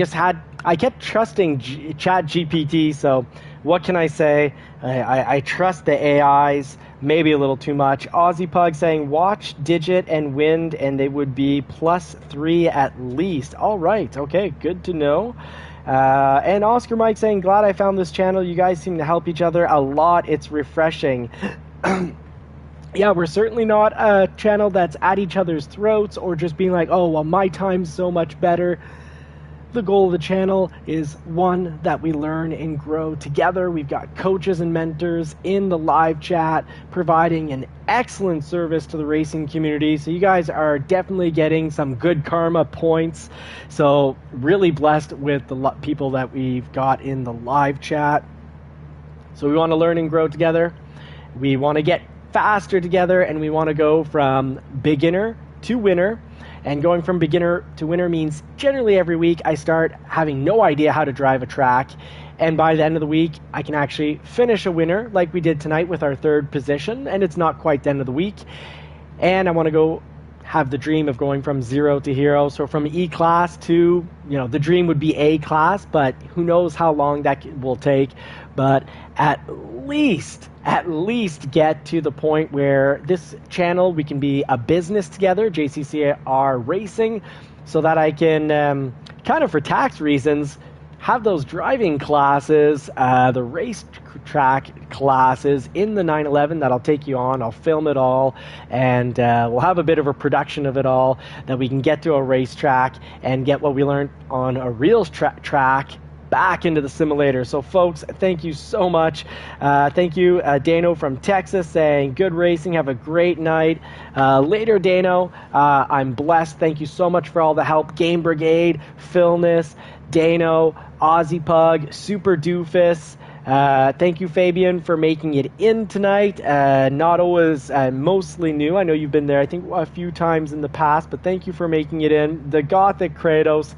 [SPEAKER 1] kept trusting Chat GPT. So what can I say? I trust the AIs. Maybe a little too much. Aussie Pug saying, watch Digit and Wind, and they would be +3 at least. All right. Okay, good to know. And Oscar Mike saying, glad I found this channel. You guys seem to help each other a lot. It's refreshing. Yeah, we're certainly not a channel that's at each other's throats or just being like, oh, well, my time's so much better. The goal of the channel is, one, that we learn and grow together. We've got coaches and mentors in the live chat providing an excellent service to the racing community. So you guys are definitely getting some good karma points. So really blessed with the people that we've got in the live chat. So we want to learn and grow together. We want to get faster together, and we want to go from beginner to winner. And going from beginner to winner means generally every week I start having no idea how to drive a track, and by the end of the week I can actually finish a winner like we did tonight with our 3rd position, and it's not quite the end of the week. And I want to go have the dream of going from 0 to hero, so from E-class to, the dream would be A-class, but who knows how long that will take. But at least get to the point where this channel, we can be a business together, JCCR Racing, so that I can, kind of for tax reasons, have those driving classes, the racetrack classes in the 911 that I'll take you on. I'll film it all, and we'll have a bit of a production of it all, that we can get to a racetrack and get what we learned on a real track back into the simulator. So folks, thank you so much. Thank you, Dano from Texas saying, good racing, have a great night. Later, Dano, I'm blessed. Thank you so much for all the help. Game Brigade, Philness, Dano, Aussie Pug, Super Doofus. Thank you, Fabian, for making it in tonight. Not always mostly new. I know you've been there, I think, a few times in the past, but thank you for making it in. The Gothic Kratos,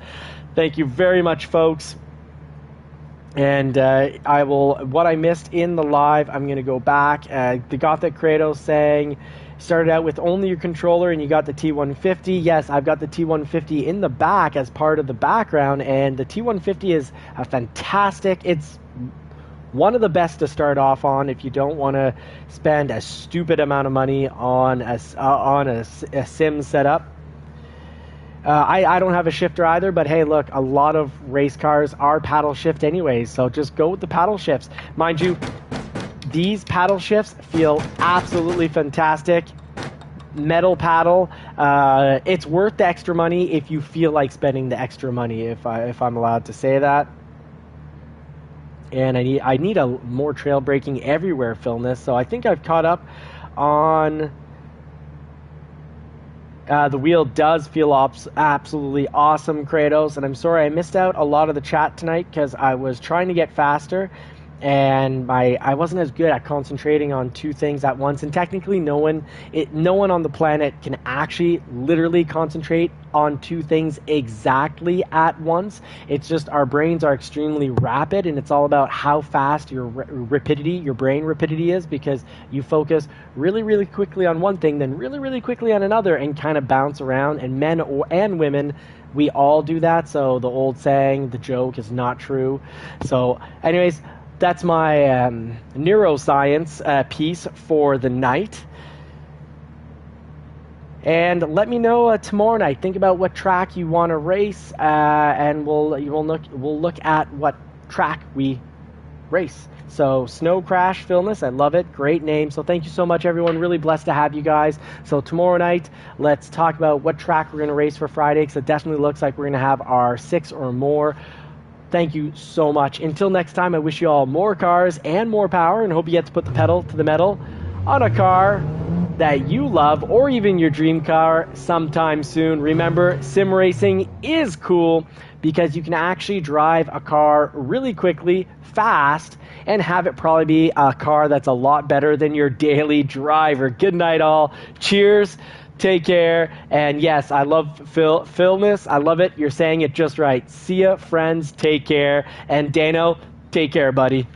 [SPEAKER 1] thank you very much, folks. And what I missed in the live, I'm going to go back. The Gothic Kratos saying, started out with only your controller and you got the T150. Yes, I've got the T150 in the back as part of the background, and the T150 is a fantastic, it's one of the best to start off on if you don't want to spend a stupid amount of money on a sim setup. I don't have a shifter either, but hey, look, a lot of race cars are paddle shift anyways, so just go with the paddle shifts. Mind you, these paddle shifts feel absolutely fantastic. Metal paddle, It's worth the extra money if you feel like spending the extra money, if I'm allowed to say that. And I need a more trail braking everywhere filmness, so I think I've caught up on. The wheel does feel absolutely awesome, Kratos, and I'm sorry I missed out a lot of the chat tonight because I was trying to get faster, and I wasn't as good at concentrating on two things at once. And technically, no one on the planet can actually literally concentrate on two things exactly at once. It's just our brains are extremely rapid, and it's all about how fast your brain rapidity is, because you focus really, really quickly on one thing, then really, really quickly on another, and kind of bounce around. And men and women, we all do that. So the old saying, the joke, is not true. So anyways, that's my neuroscience piece for the night. And let me know tomorrow night. Think about what track you want to race, and we'll look at what track we race. So Snow Crash Filmness, I love it. Great name. So thank you so much, everyone. Really blessed to have you guys. So tomorrow night, let's talk about what track we're going to race for Friday, because it definitely looks like we're going to have our 6 or more. Thank you so much. Until next time, I wish you all more cars and more power, and hope you get to put the pedal to the metal on a car that you love, or even your dream car sometime soon. Remember, sim racing is cool because you can actually drive a car really quickly, fast, and have it probably be a car that's a lot better than your daily driver. Good night, all. Cheers. Take care. And yes, I love Philness. I love it. You're saying it just right. See ya, friends. Take care. And Dano, take care, buddy.